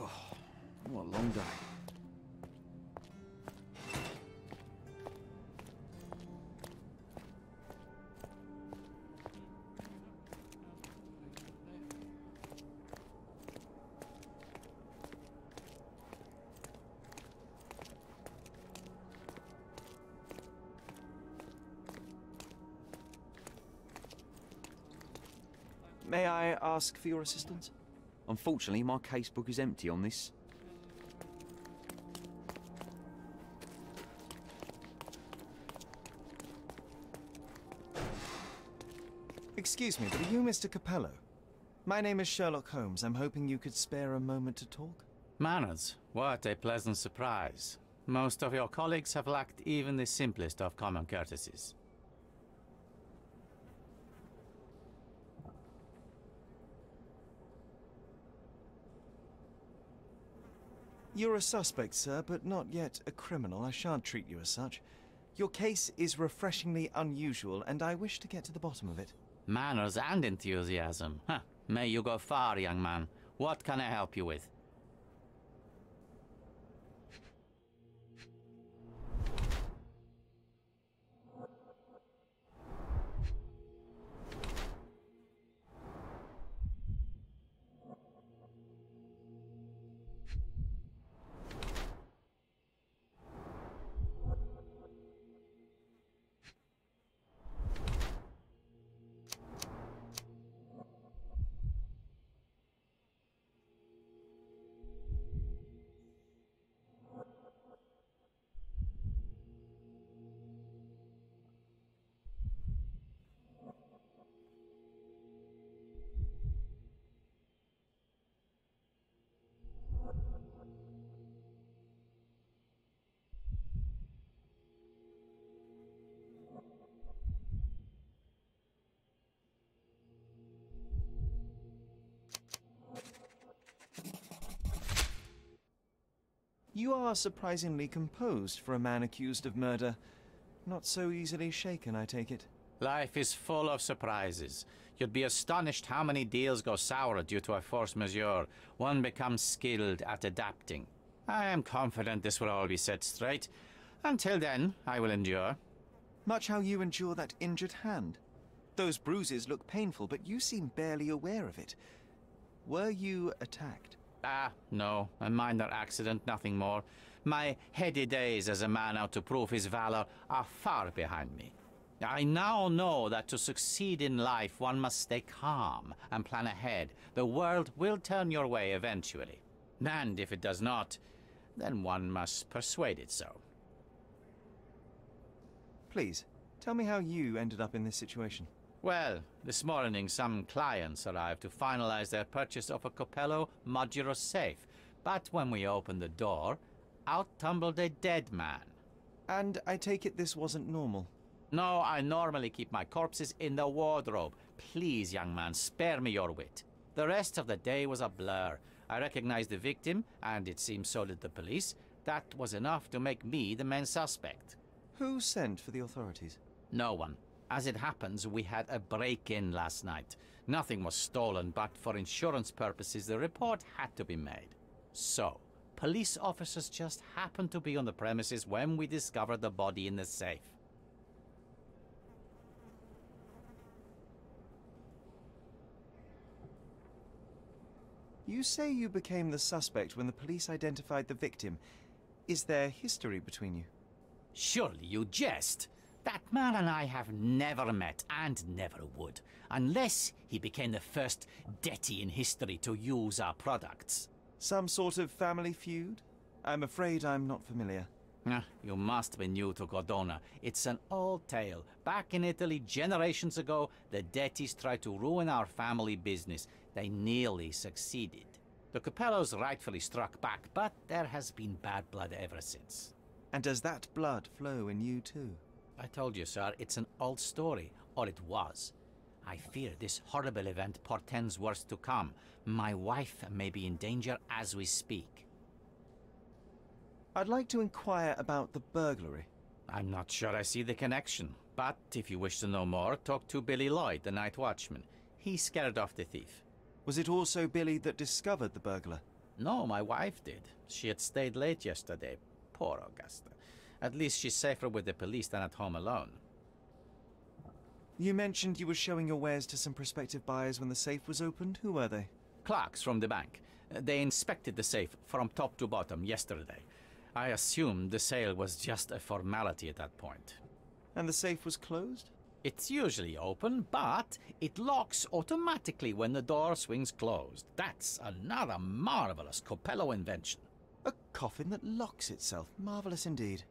Oh, what a long day. May I ask for your assistance? Unfortunately, my casebook is empty on this. Excuse me, but are you Mr. Capello? My name is Sherlock Holmes. I'm hoping you could spare a moment to talk. Manners, what a pleasant surprise. Most of your colleagues have lacked even the simplest of common courtesies. You're a suspect, sir, but not yet a criminal. I shan't treat you as such. Your case is refreshingly unusual, and I wish to get to the bottom of it. Manners and enthusiasm. Huh. May you go far, young man. What can I help you with? You are surprisingly composed for a man accused of murder. Not so easily shaken, I take it. Life is full of surprises. You'd be astonished how many deals go sour due to a force majeure. One becomes skilled at adapting. I am confident this will all be set straight. Until then, I will endure. Much how you endure that injured hand. Those bruises look painful, but you seem barely aware of it. Were you attacked? Ah, no. A minor accident, nothing more. My heady days as a man out to prove his valor are far behind me. I now know that to succeed in life, one must stay calm and plan ahead. The world will turn your way eventually. And if it does not, then one must persuade it so. Please, tell me how you ended up in this situation. Well, this morning some clients arrived to finalize their purchase of a Capello modular safe. But when we opened the door, out tumbled a dead man. And I take it this wasn't normal? No, I normally keep my corpses in the wardrobe. Please, young man, spare me your wit. The rest of the day was a blur. I recognized the victim, and it seems so did the police. That was enough to make me the main suspect. Who sent for the authorities? No one. As it happens, we had a break-in last night. Nothing was stolen, but for insurance purposes, the report had to be made. So, police officers just happened to be on the premises when we discovered the body in the safe. You say you became the suspect when the police identified the victim. Is there history between you? Surely you jest. That man and I have never met, and never would, unless he became the first deity in history to use our products. Some sort of family feud? I'm afraid I'm not familiar. You must be new to Godona. It's an old tale. Back in Italy, generations ago, the deities tried to ruin our family business. They nearly succeeded. The Capellos rightfully struck back, but there has been bad blood ever since. And does that blood flow in you too? I told you, sir, it's an old story, or it was. I fear this horrible event portends worse to come. My wife may be in danger as we speak. I'd like to inquire about the burglary. I'm not sure I see the connection, but if you wish to know more, talk to Billy Lloyd, the night watchman. He scared off the thief. Was it also Billy that discovered the burglar? No, my wife did. She had stayed late yesterday. Poor Augusta. At least she's safer with the police than at home alone. You mentioned you were showing your wares to some prospective buyers when the safe was opened. Who were they? Clerks from the bank. They inspected the safe from top to bottom yesterday. I assumed the sale was just a formality at that point. And the safe was closed? It's usually open, but it locks automatically when the door swings closed. That's another marvelous Coppello invention. A coffin that locks itself. Marvelous indeed.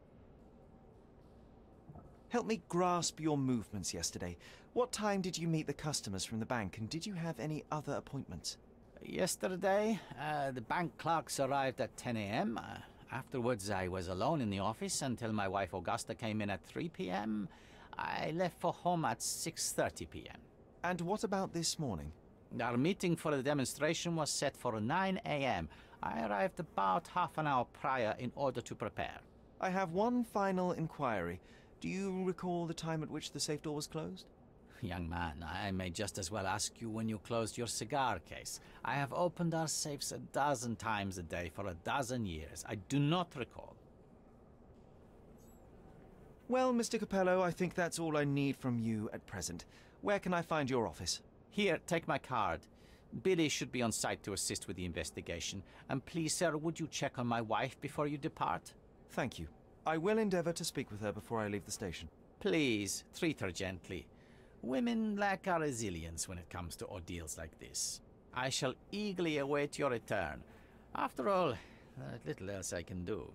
Help me grasp your movements yesterday. What time did you meet the customers from the bank, and did you have any other appointments? Yesterday, the bank clerks arrived at 10 a.m. Afterwards, I was alone in the office until my wife Augusta came in at 3 p.m. I left for home at 6:30 p.m. And what about this morning? Our meeting for the demonstration was set for 9 a.m. I arrived about half an hour prior in order to prepare. I have one final inquiry. Do you recall the time at which the safe door was closed? Young man, I may just as well ask you when you closed your cigar case. I have opened our safes a dozen times a day for a dozen years. I do not recall. Well, Mr. Coppello, I think that's all I need from you at present. Where can I find your office? Here, take my card. Billy should be on site to assist with the investigation. And please, sir, would you check on my wife before you depart? Thank you. I will endeavor to speak with her before I leave the station. Please, treat her gently. Women lack our resilience when it comes to ordeals like this. I shall eagerly await your return. After all, there's little else I can do.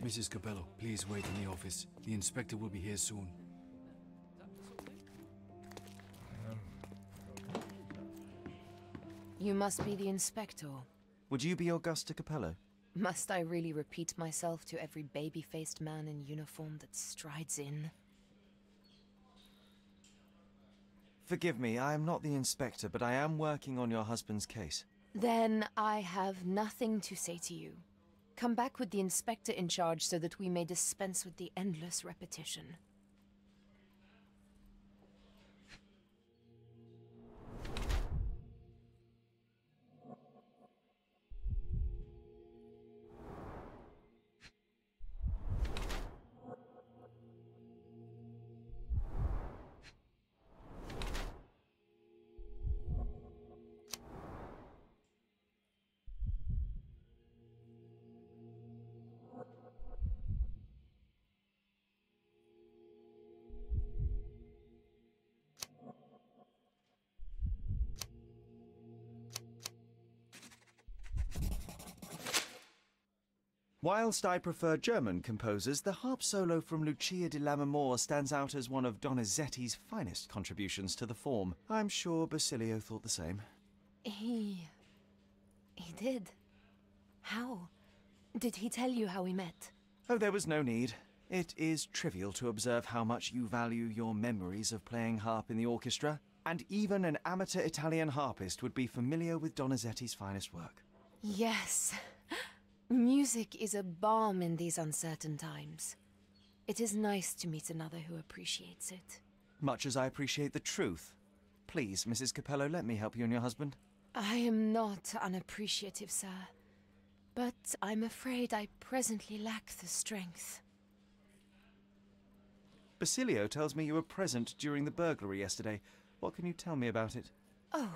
Mrs. Coppello, please wait in the office. The inspector will be here soon. You must be the inspector. Would you be Augusta Coppello? Must I really repeat myself to every baby-faced man in uniform that strides in? Forgive me, I am not the inspector, but I am working on your husband's case. Then I have nothing to say to you. Come back with the inspector in charge so that we may dispense with the endless repetition. Whilst I prefer German composers, the harp solo from Lucia di Lammermoor stands out as one of Donizetti's finest contributions to the form. I'm sure Basilio thought the same. He did. How? Did he tell you how we met? Oh, there was no need. It is trivial to observe how much you value your memories of playing harp in the orchestra. And even an amateur Italian harpist would be familiar with Donizetti's finest work. Yes. Music is a balm in these uncertain times. It is nice to meet another who appreciates it. Much as I appreciate the truth. Please, Mrs. Capello, let me help you and your husband. I am not unappreciative, sir. But I'm afraid I presently lack the strength. Basilio tells me you were present during the burglary yesterday. What can you tell me about it? Oh,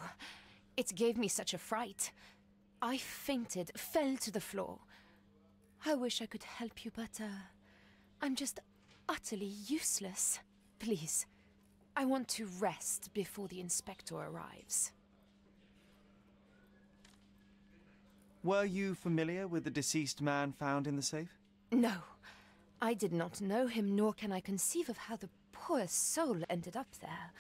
it gave me such a fright. I fainted, fell to the floor. I wish I could help you, but, I'm just utterly useless. Please, I want to rest before the inspector arrives. Were you familiar with the deceased man found in the safe? No, I did not know him, nor can I conceive of how the poor soul ended up there.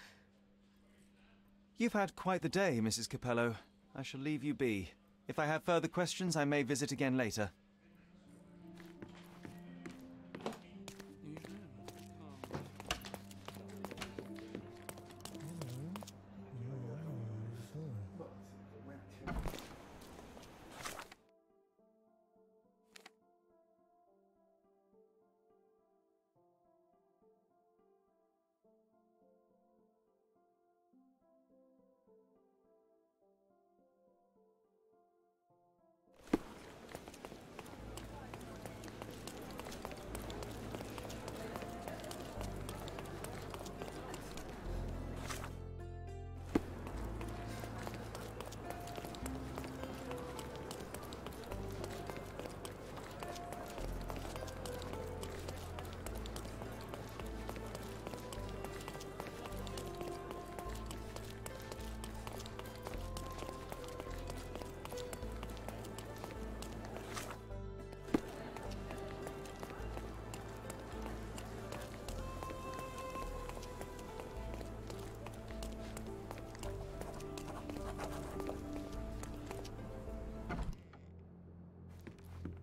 You've had quite the day, Mrs. Capello. I shall leave you be. If I have further questions, I may visit again later.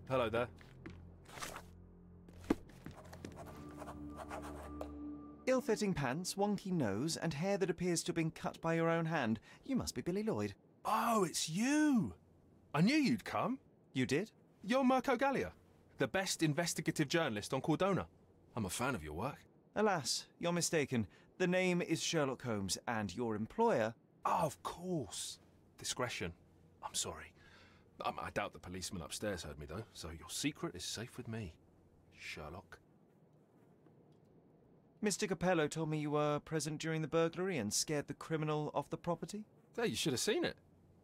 Hello there. Ill-fitting pants, wonky nose, and hair that appears to have been cut by your own hand. You must be Billy Lloyd. Oh, it's you! I knew you'd come. You did? You're Mirko Gallia, the best investigative journalist on Cordona. I'm a fan of your work. Alas, you're mistaken. The name is Sherlock Holmes, and your employer... Oh, of course. Discretion. I'm sorry. I doubt the policeman upstairs heard me, though, so your secret is safe with me, Sherlock. Mr. Capello told me you were present during the burglary and scared the criminal off the property? Yeah, you should have seen it.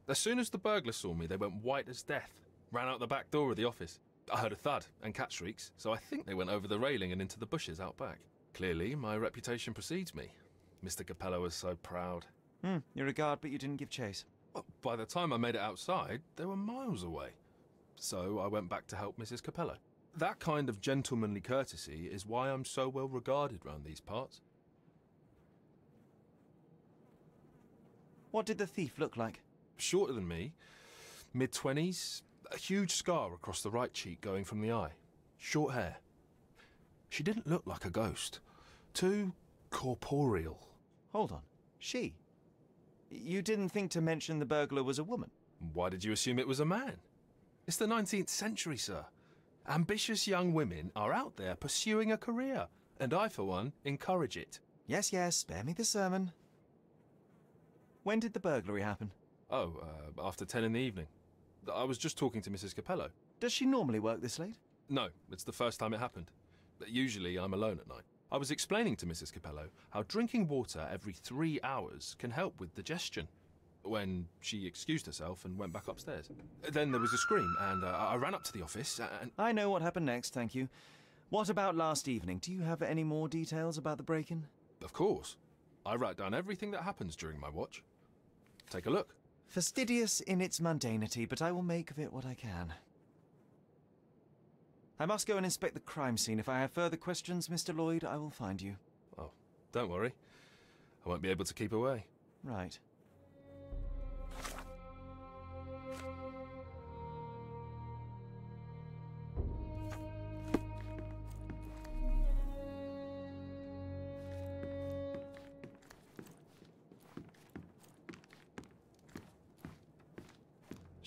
As soon as the burglars saw me, they went white as death. Ran out the back door of the office. I heard a thud and cat shrieks, so I think they went over the railing and into the bushes out back. Clearly, my reputation precedes me. Mr. Capello was so proud. You regard, but you didn't give chase. Well, by the time I made it outside, they were miles away. So I went back to help Mrs. Capello. That kind of gentlemanly courtesy is why I'm so well regarded round these parts. What did the thief look like? Shorter than me, mid-20s, a huge scar across the right cheek going from the eye. Short hair. She didn't look like a ghost. Too corporeal. Hold on. She? You didn't think to mention the burglar was a woman? Why did you assume it was a man? It's the 19th century, sir. Ambitious young women are out there pursuing a career, and I, for one, encourage it. Yes, yes, spare me the sermon. When did the burglary happen? Oh, after 10 in the evening. I was just talking to Mrs. Capello. Does she normally work this late? No, it's the first time it happened. Usually I'm alone at night. I was explaining to Mrs. Capello how drinking water every 3 hours can help with digestion, when she excused herself and went back upstairs. Then there was a scream, and I ran up to the office, and... I know what happened next, thank you. What about last evening? Do you have any more details about the break-in? Of course. I write down everything that happens during my watch. Take a look. Fastidious in its mundanity, but I will make of it what I can. I must go and inspect the crime scene. If I have further questions, Mr. Lloyd, I will find you. Oh, don't worry. I won't be able to keep away. Right.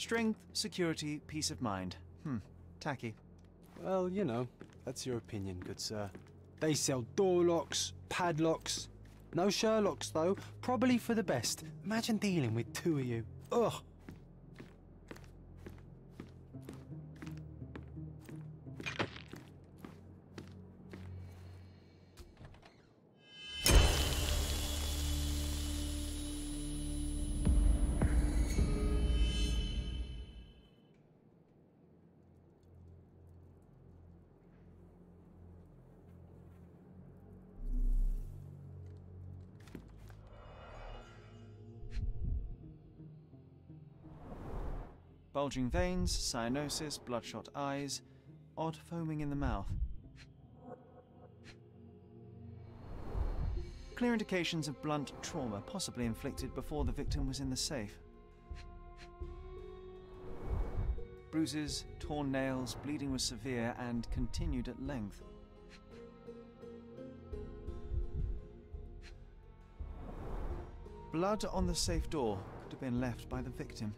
Strength, security, peace of mind. Tacky. Well, you know, that's your opinion, good sir. They sell door locks, padlocks. No Sherlocks, though. Probably for the best. Imagine dealing with two of you. Ugh. Bulging veins, cyanosis, bloodshot eyes, odd foaming in the mouth. Clear indications of blunt trauma, possibly inflicted before the victim was in the safe. Bruises, torn nails, bleeding was severe and continued at length. Blood on the safe door could have been left by the victim.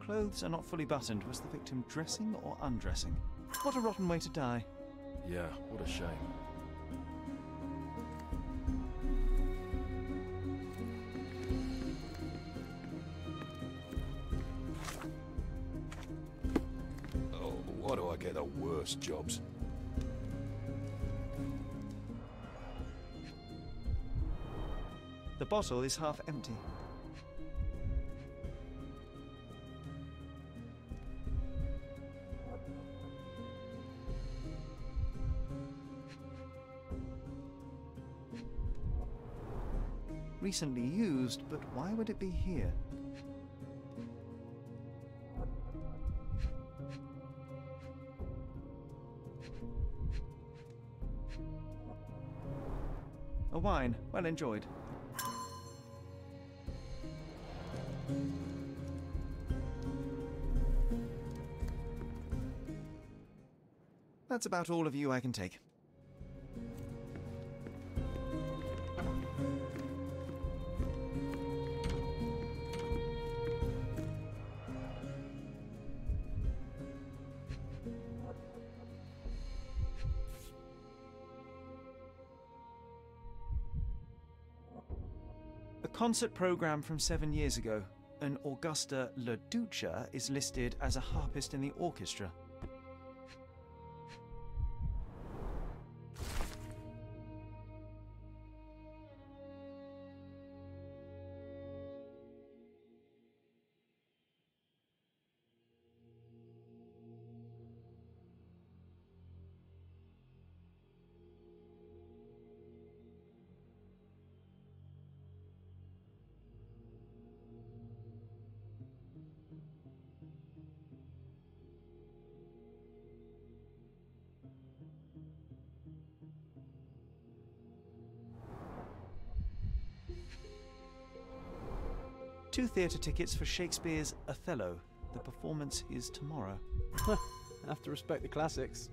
Clothes are not fully buttoned. Was the victim dressing or undressing? What a rotten way to die. Yeah, what a shame. Oh, why do I get the worst jobs? The bottle is half empty. Recently used, but why would it be here? A wine, well enjoyed. That's about all of you I can take. A concert program from 7 years ago. An Augusta La Duca is listed as a harpist in the orchestra. Two theatre tickets for Shakespeare's Othello. The performance is tomorrow. Have to respect the classics.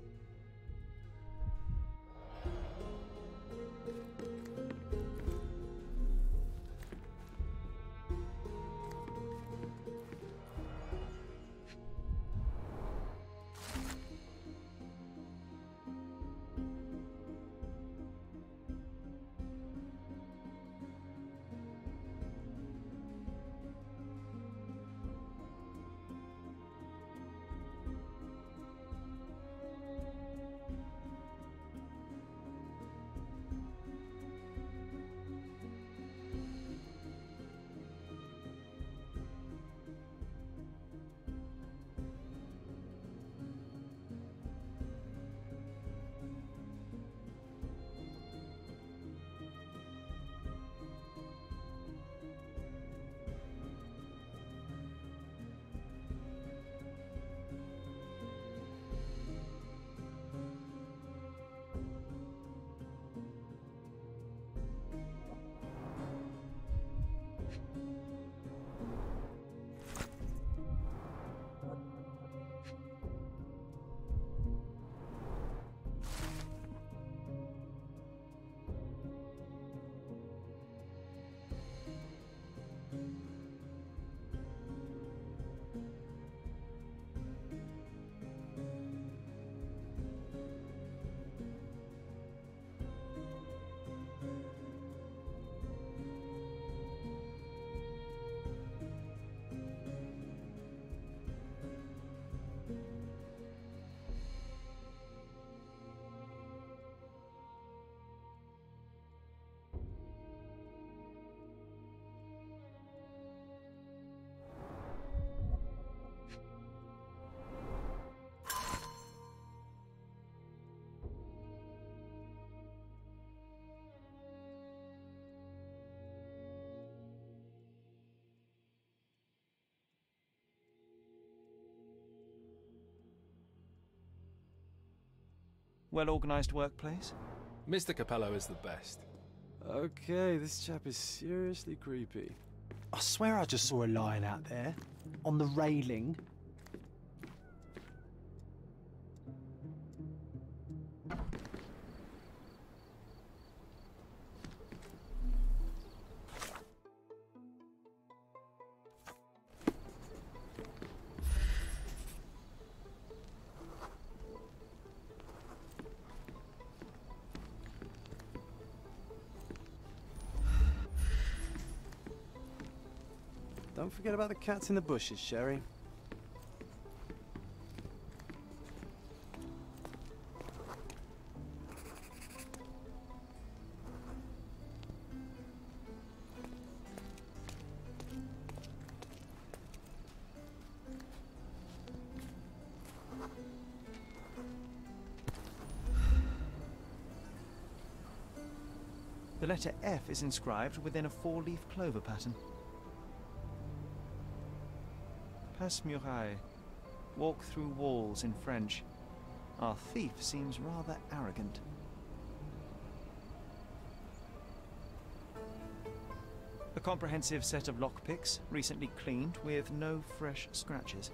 well-organized workplace? Mr. Capello is the best. Okay, this chap is seriously creepy. I swear I just saw a lion out there, on the railing. Don't forget about the cats in the bushes, Sherry. The letter F is inscribed within a four-leaf clover pattern. Passe muraille. Walk through walls in French. Our thief seems rather arrogant. A comprehensive set of lockpicks, recently cleaned with no fresh scratches.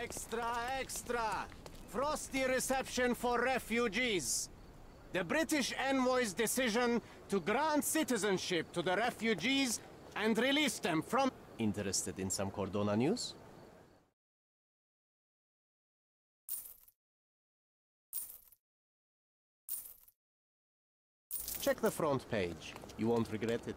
Extra, extra! Frosty reception for refugees. The British envoy's decision to grant citizenship to the refugees and release them from... Interested in some Cordona news? Check the front page. You won't regret it.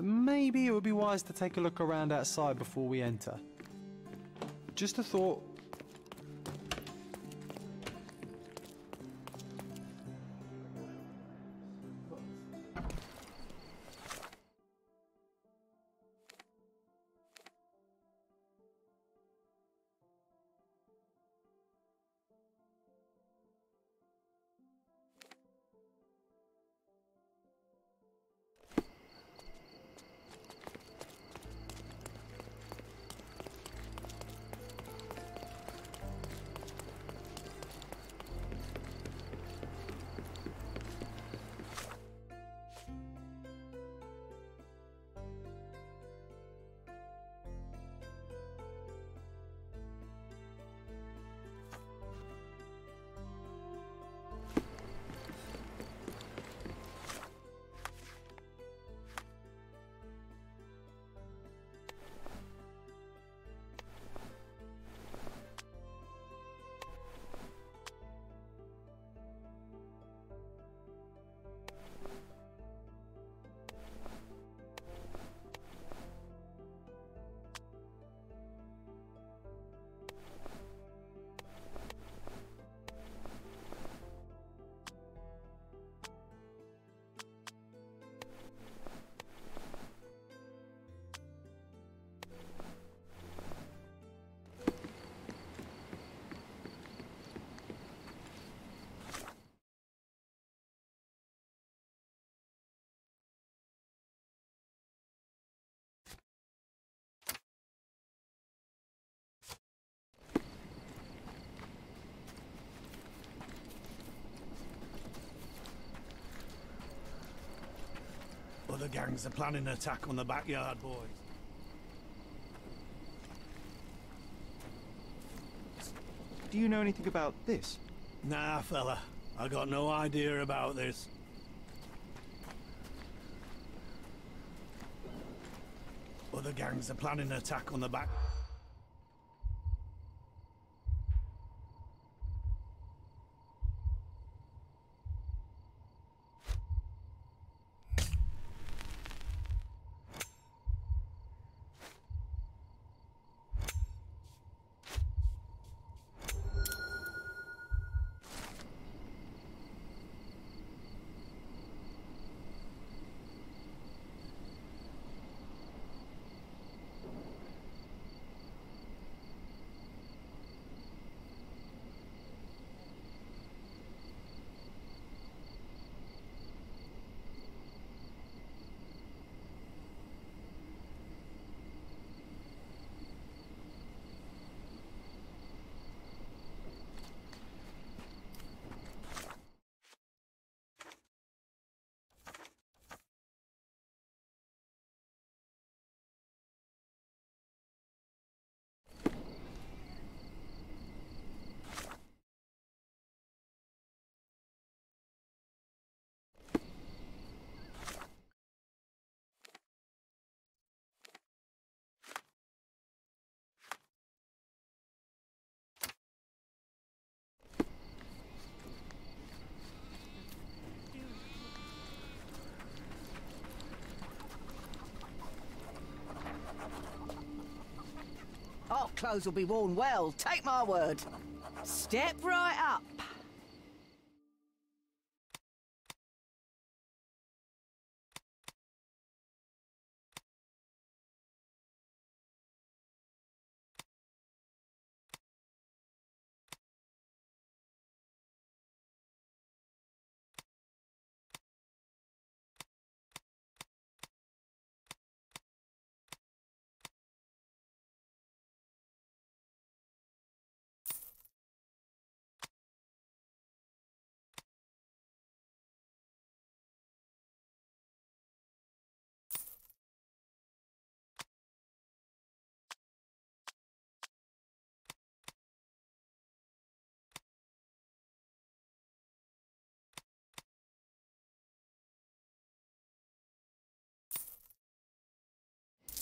Maybe it would be wise to take a look around outside before we enter. Just a thought. gangs are planning an attack on the backyard, boys. Do you know anything about this? Nah, fella. I got no idea about this. Other gangs are planning an attack on the back... Our clothes will be worn well, take my word. Step right up.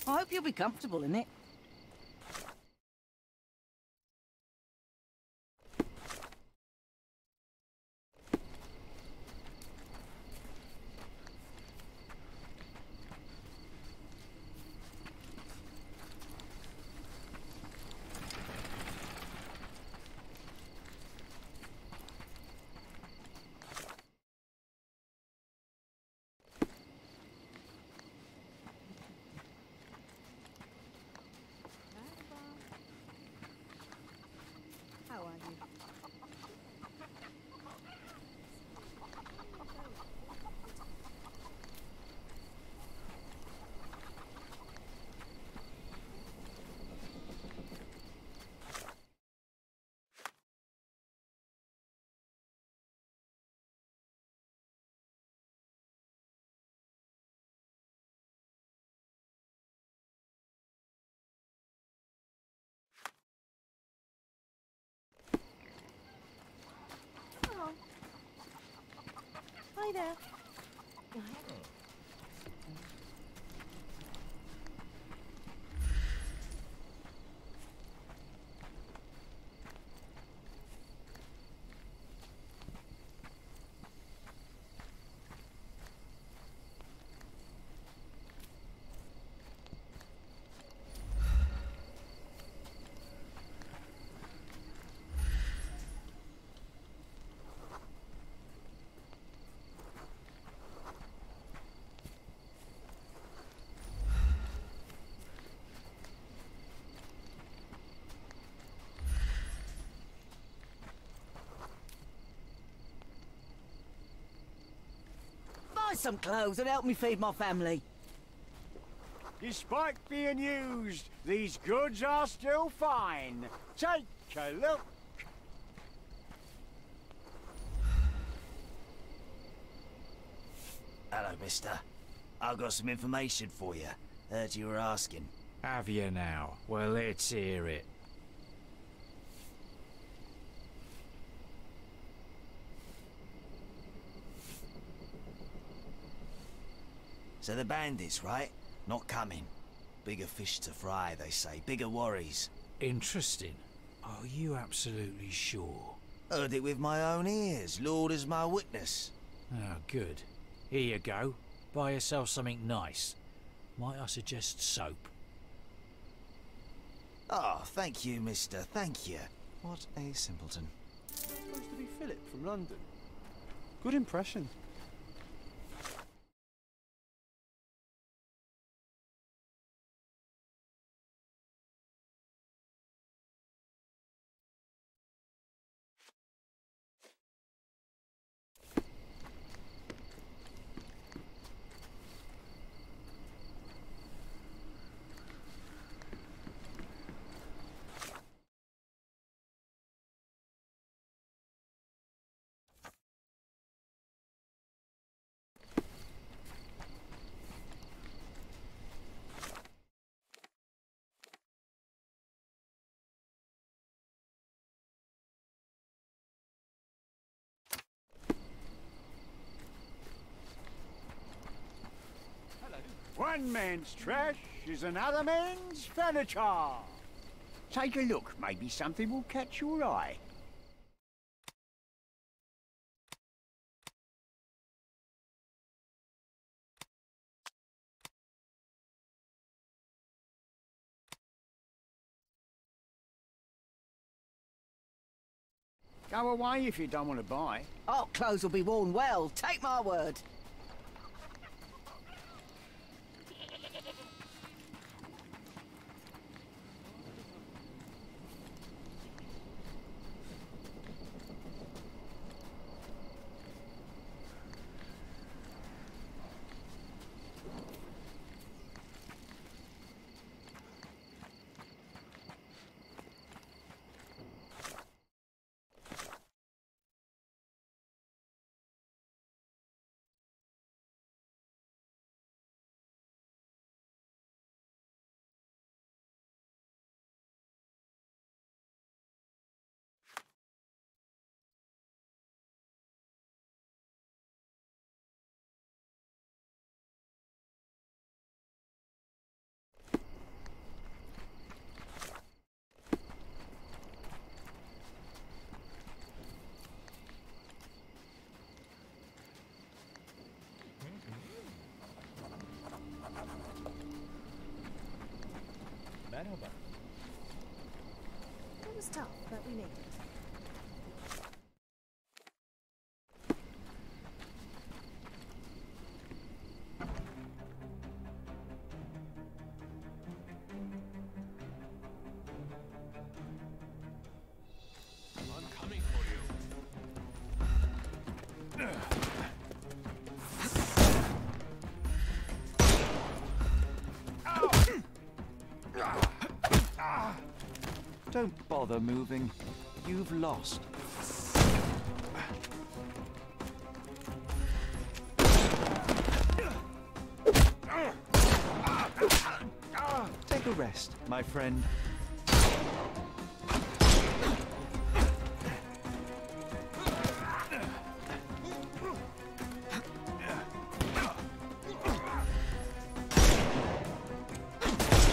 I hope you'll be comfortable in it. Hi there. Buy some clothes and help me feed my family. Despite being used, these goods are still fine. Take a look. Hello, mister. I've got some information for you. Heard you were asking. Have you now? Well, let's hear it. So the bandits, right? Not coming. Bigger fish to fry, they say. Bigger worries. Interesting. Are you absolutely sure? Heard it with my own ears. Lord is my witness. Oh, good. Here you go. Buy yourself something nice. Might I suggest soap? Oh, thank you, mister. Thank you. What a simpleton. Supposed to be Philip from London. Good impression. One man's trash is another man's furniture. Take a look. Maybe something will catch your eye. Go away if you don't want to buy. Our clothes will be worn well, take my word. Merhaba. It was tough, but we made it. I'm coming for you. Don't bother moving. You've lost. Take a rest, my friend.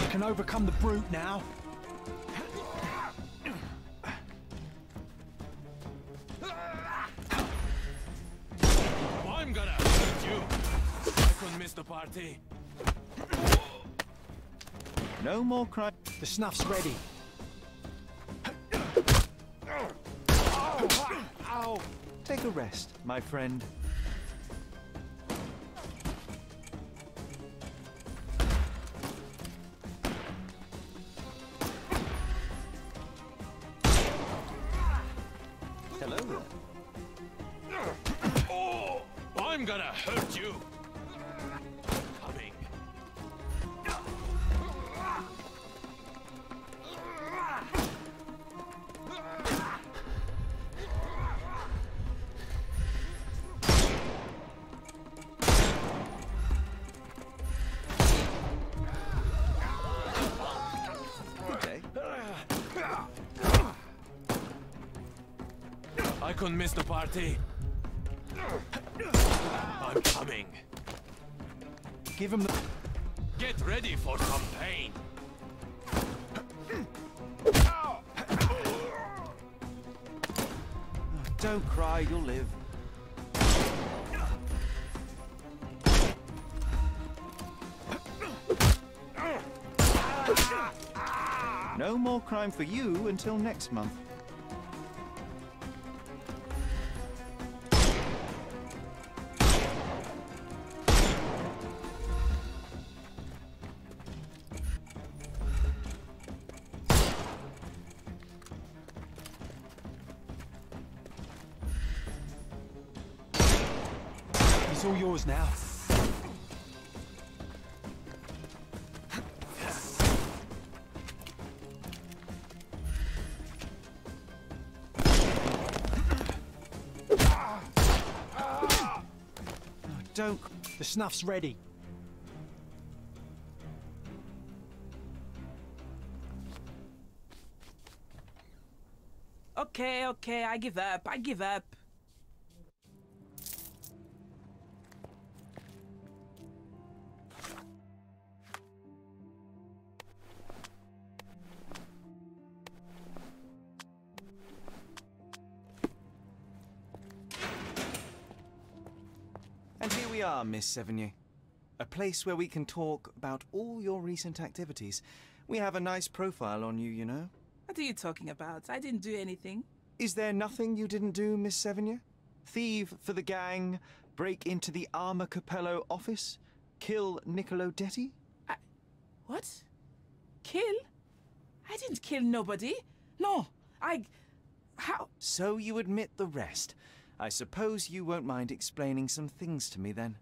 You can overcome the brute now. I'm gonna hurt you. I couldn't miss the party. No more crime. The snuff's ready. Ow! Take a rest, my friend. Hello there. I'm gonna hurt you. Coming. second, Mr. Party. I'm coming. Give him the... Get ready for some pain. Don't cry, you'll live. No more crime for you until next month. It's all yours now. Don't... The snuff's ready. Okay, I give up. And here we are, Miss Sevigny. A place where we can talk about all your recent activities. We have a nice profile on you, you know. What are you talking about? I didn't do anything. Is there nothing you didn't do, Miss Sevigny? Thieve for the gang, break into the Armor Capello office, kill Niccolo Detti? What? Kill? I didn't kill nobody. No, how? So you admit the rest. I suppose you won't mind explaining some things to me then.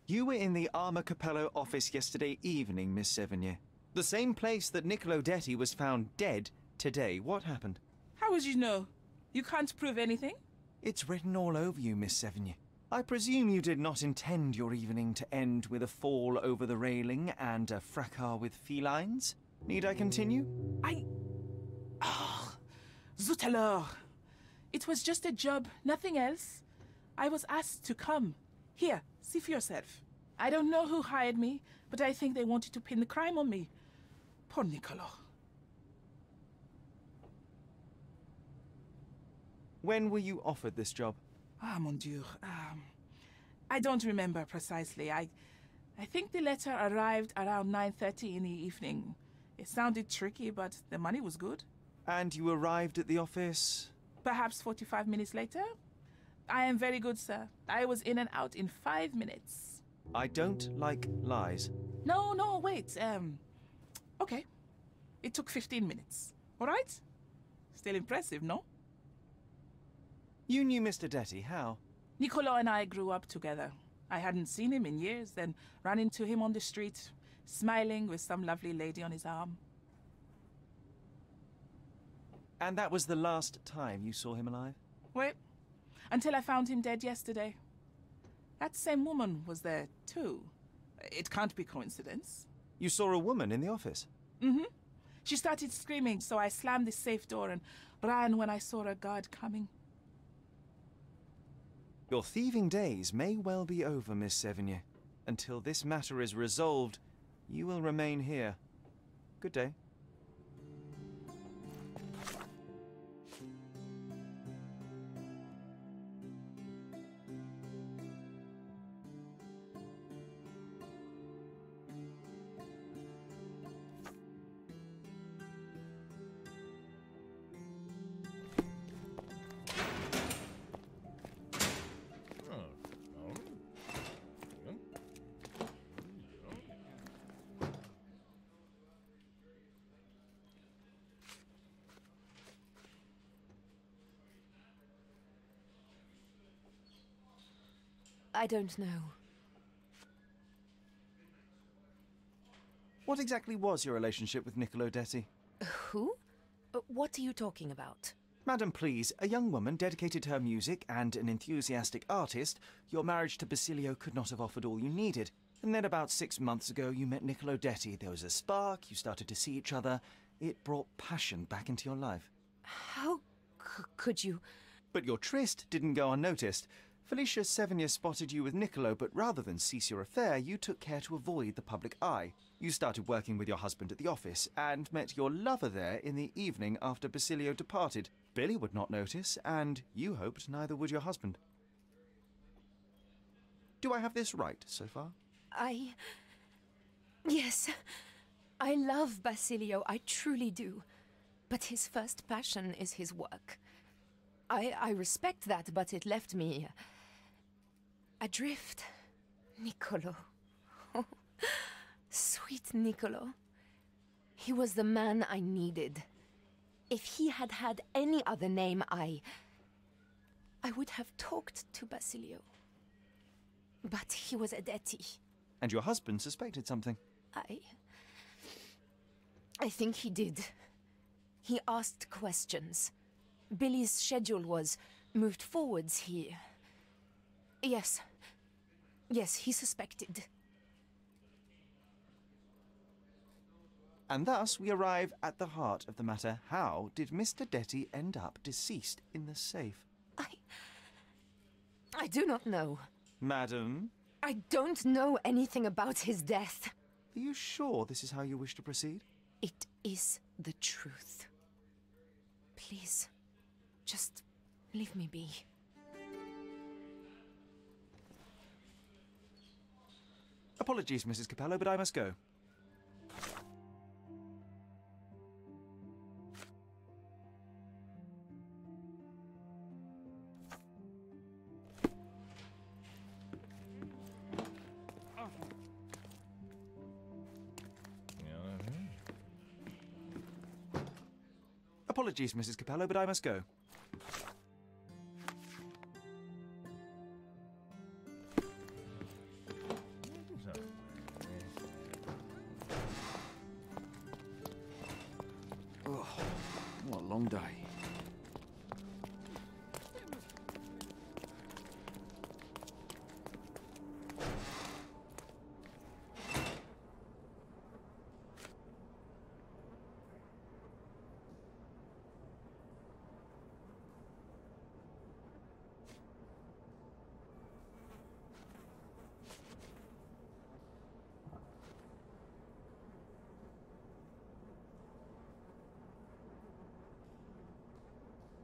You were in the Armor Capello office yesterday evening, Miss Sevigny. The same place that Niccolo Detti was found dead today. What happened? How would you know? You can't prove anything? It's written all over you, Miss Sevigny. I presume you did not intend your evening to end with a fall over the railing and a fracas with felines? Need I continue? Zut alors! It was just a job, nothing else. I was asked to come. Here, see for yourself. I don't know who hired me, but I think they wanted to pin the crime on me. Poor Niccolo. When were you offered this job? Ah, mon Dieu. I don't remember precisely. I think the letter arrived around 9:30 in the evening. It sounded tricky, but the money was good. And you arrived at the office? Perhaps 45 minutes later. I am very good, sir. I was in and out in 5 minutes. I don't like lies. No, wait. Okay. It took 15 minutes. All right? Still impressive, no? You knew Mr. Detti, how? Niccolo and I grew up together. I hadn't seen him in years, then ran into him on the street, smiling with some lovely lady on his arm. And that was the last time you saw him alive? Wait. Until I found him dead yesterday. That same woman was there, too. It can't be coincidence. You saw a woman in the office? Mm-hmm. She started screaming, so I slammed the safe door and ran when I saw a guard coming. Your thieving days may well be over, Miss Sevigny. Until this matter is resolved, you will remain here. Good day. I don't know. What exactly was your relationship with Niccolo Detti? Who? What are you talking about? Madam, please, a young woman dedicated to her music and an enthusiastic artist, your marriage to Basilio could not have offered all you needed. And then about 6 months ago, you met Niccolo Detti. There was a spark, you started to see each other. It brought passion back into your life. How could you? But your tryst didn't go unnoticed. Felicia Sevigny spotted you with Niccolo, but rather than cease your affair, you took care to avoid the public eye. You started working with your husband at the office, and met your lover there in the evening after Basilio departed. Billy would not notice, and you hoped neither would your husband. Do I have this right so far? Yes. I love Basilio, I truly do. But his first passion is his work. I respect that, but it left me adrift. Niccolo. Oh, sweet Niccolo. He was the man I needed. If he had had any other name, I would have talked to Basilio. But he was a Detti. And your husband suspected something? I think he did. He asked questions. Billy's schedule was moved forwards here. Yes, he suspected. And thus we arrive at the heart of the matter. How did Mr. Detti end up deceased in the safe? I do not know. Madam? I don't know anything about his death. Are you sure this is how you wish to proceed? It is the truth. Please, just leave me be. Apologies, Mrs. Capello, but I must go. Apologies, Mrs. Capello, but I must go. Oh, what a long day.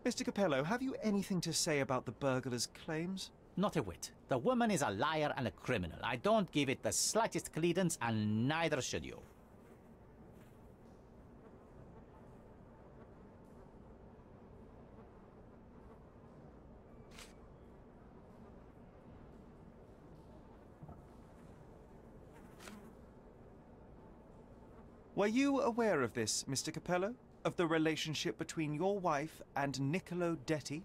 Mr. Capello, have you anything to say about the burglar's claims? Not a whit. The woman is a liar and a criminal. I don't give it the slightest credence, and neither should you. Were you aware of this, Mr. Capello? Of the relationship between your wife and Niccolo Detti?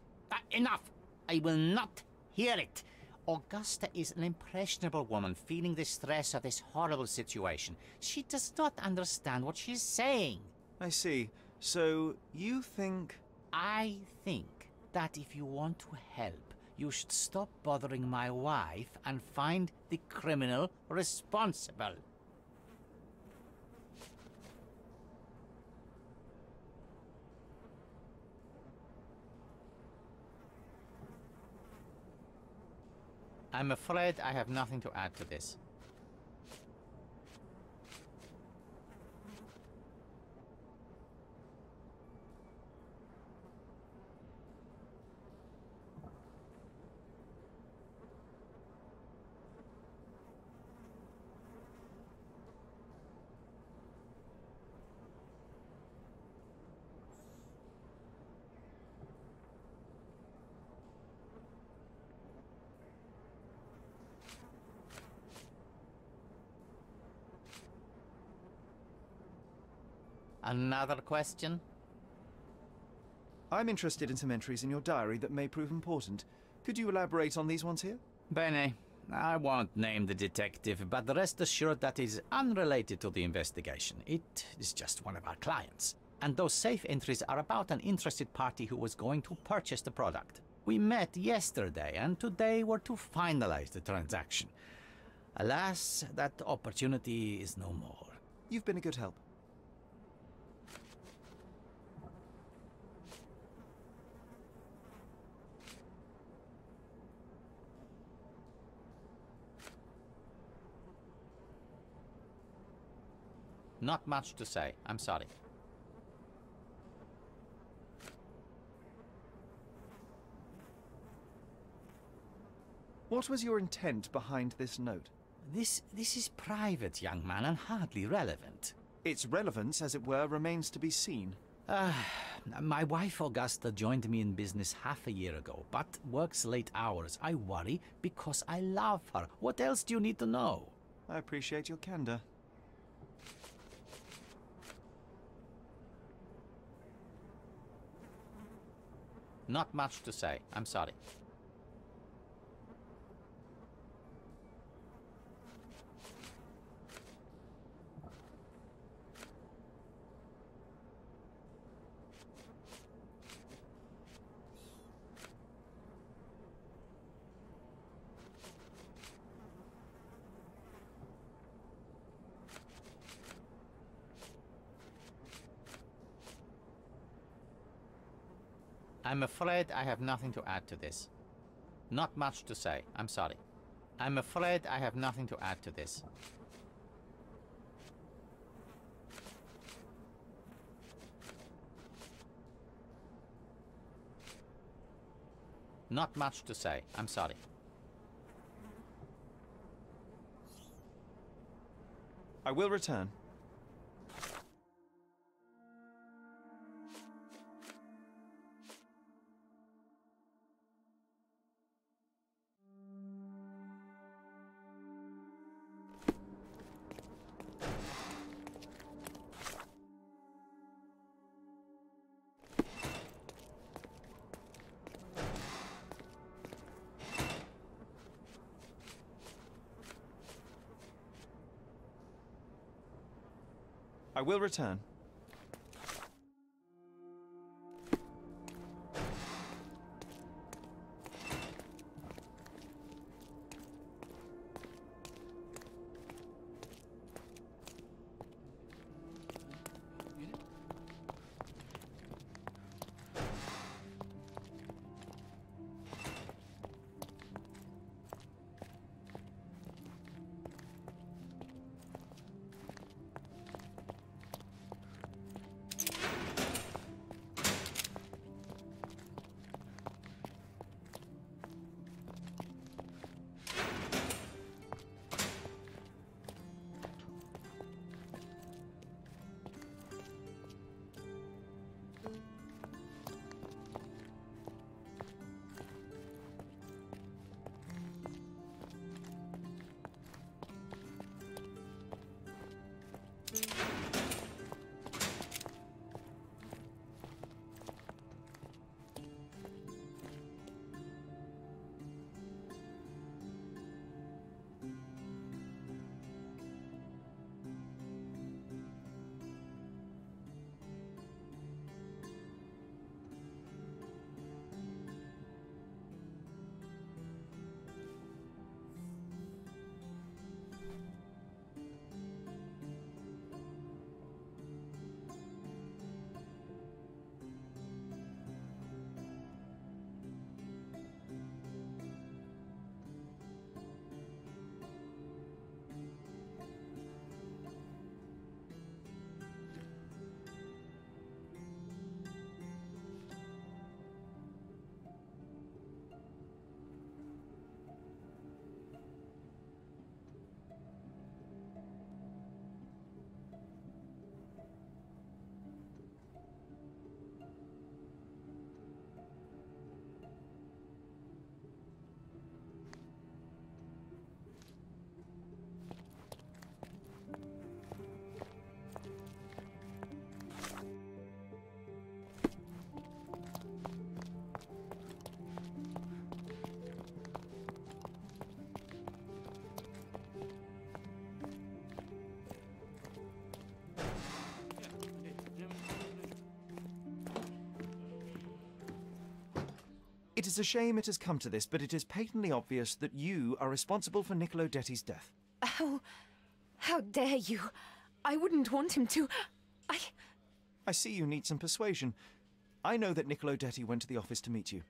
Enough! I will not hear it. Augusta is an impressionable woman feeling the stress of this horrible situation. She does not understand what she's saying. I see. So, you think... I think that if you want to help, you should stop bothering my wife and find the criminal responsible. I'm afraid I have nothing to add to this. Another question? I'm interested in some entries in your diary that may prove important. Could you elaborate on these ones here? Bene. I won't name the detective, but rest assured that is unrelated to the investigation. It is just one of our clients. And those safe entries are about an interested party who was going to purchase the product. We met yesterday, and today were to finalize the transaction. Alas, that opportunity is no more. You've been a good help. Not much to say. I'm sorry. What was your intent behind this note? This is private, young man, and hardly relevant. Its relevance, as it were, remains to be seen. My wife Augusta joined me in business half a year ago, but works late hours. I worry because I love her. What else do you need to know? I appreciate your candor. Not much to say. I'm sorry. I'm afraid I have nothing to add to this. Not much to say. I'm sorry. I'm afraid I have nothing to add to this. Not much to say. I'm sorry. I will return. I will return. It is a shame it has come to this, but it is patently obvious that you are responsible for Niccolo Detti's death. How dare you? I wouldn't want him to. I see you need some persuasion. I know that Niccolo Detti went to the office to meet you.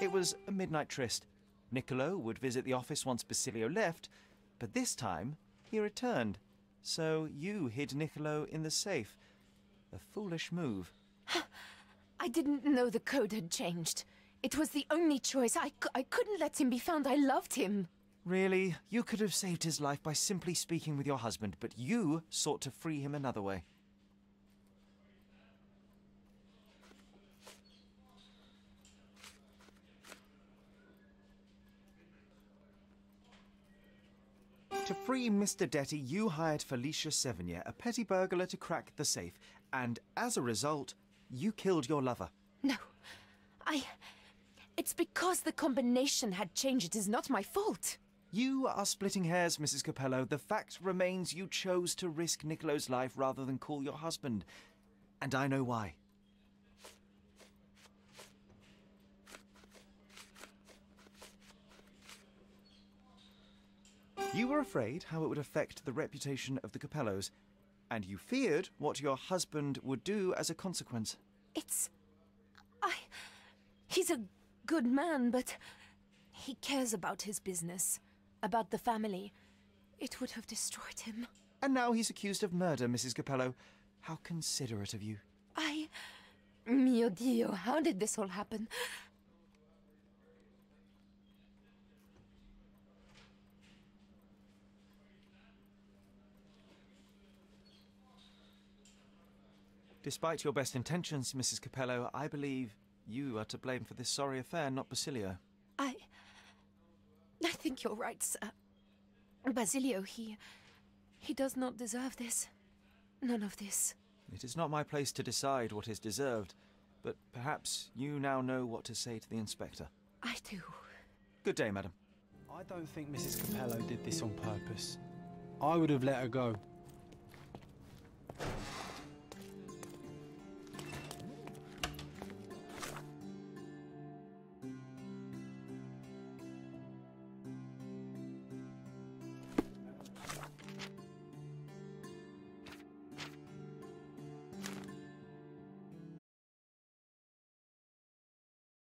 It was a midnight tryst. Niccolo would visit the office once Basilio left, but this time he returned. So you hid Niccolo in the safe. A foolish move. I didn't know the code had changed. It was the only choice. I couldn't let him be found. I loved him. Really? You could have saved his life by simply speaking with your husband, but you sought to free him another way. To free Mr. Detti, you hired Felicia Sevigny, a petty burglar, to crack the safe, and as a result, you killed your lover. No, It's because the combination had changed. It is not my fault. You are splitting hairs, Mrs. Capello. The fact remains you chose to risk Niccolo's life rather than call your husband, and I know why. You were afraid how it would affect the reputation of the Capellos, and you feared what your husband would do as a consequence. He's a good man, but he cares about his business, about the family. It would have destroyed him. And now he's accused of murder, Mrs. Capello. How considerate of you. Mio Dio, how did this all happen? Despite your best intentions, Mrs. Capello, I believe you are to blame for this sorry affair, not Basilio. I think you're right, sir. Basilio, he does not deserve this. None of this. It is not my place to decide what is deserved, but perhaps you now know what to say to the inspector. I do. Good day, madam. I don't think Mrs. Capello did this on purpose. I would have let her go.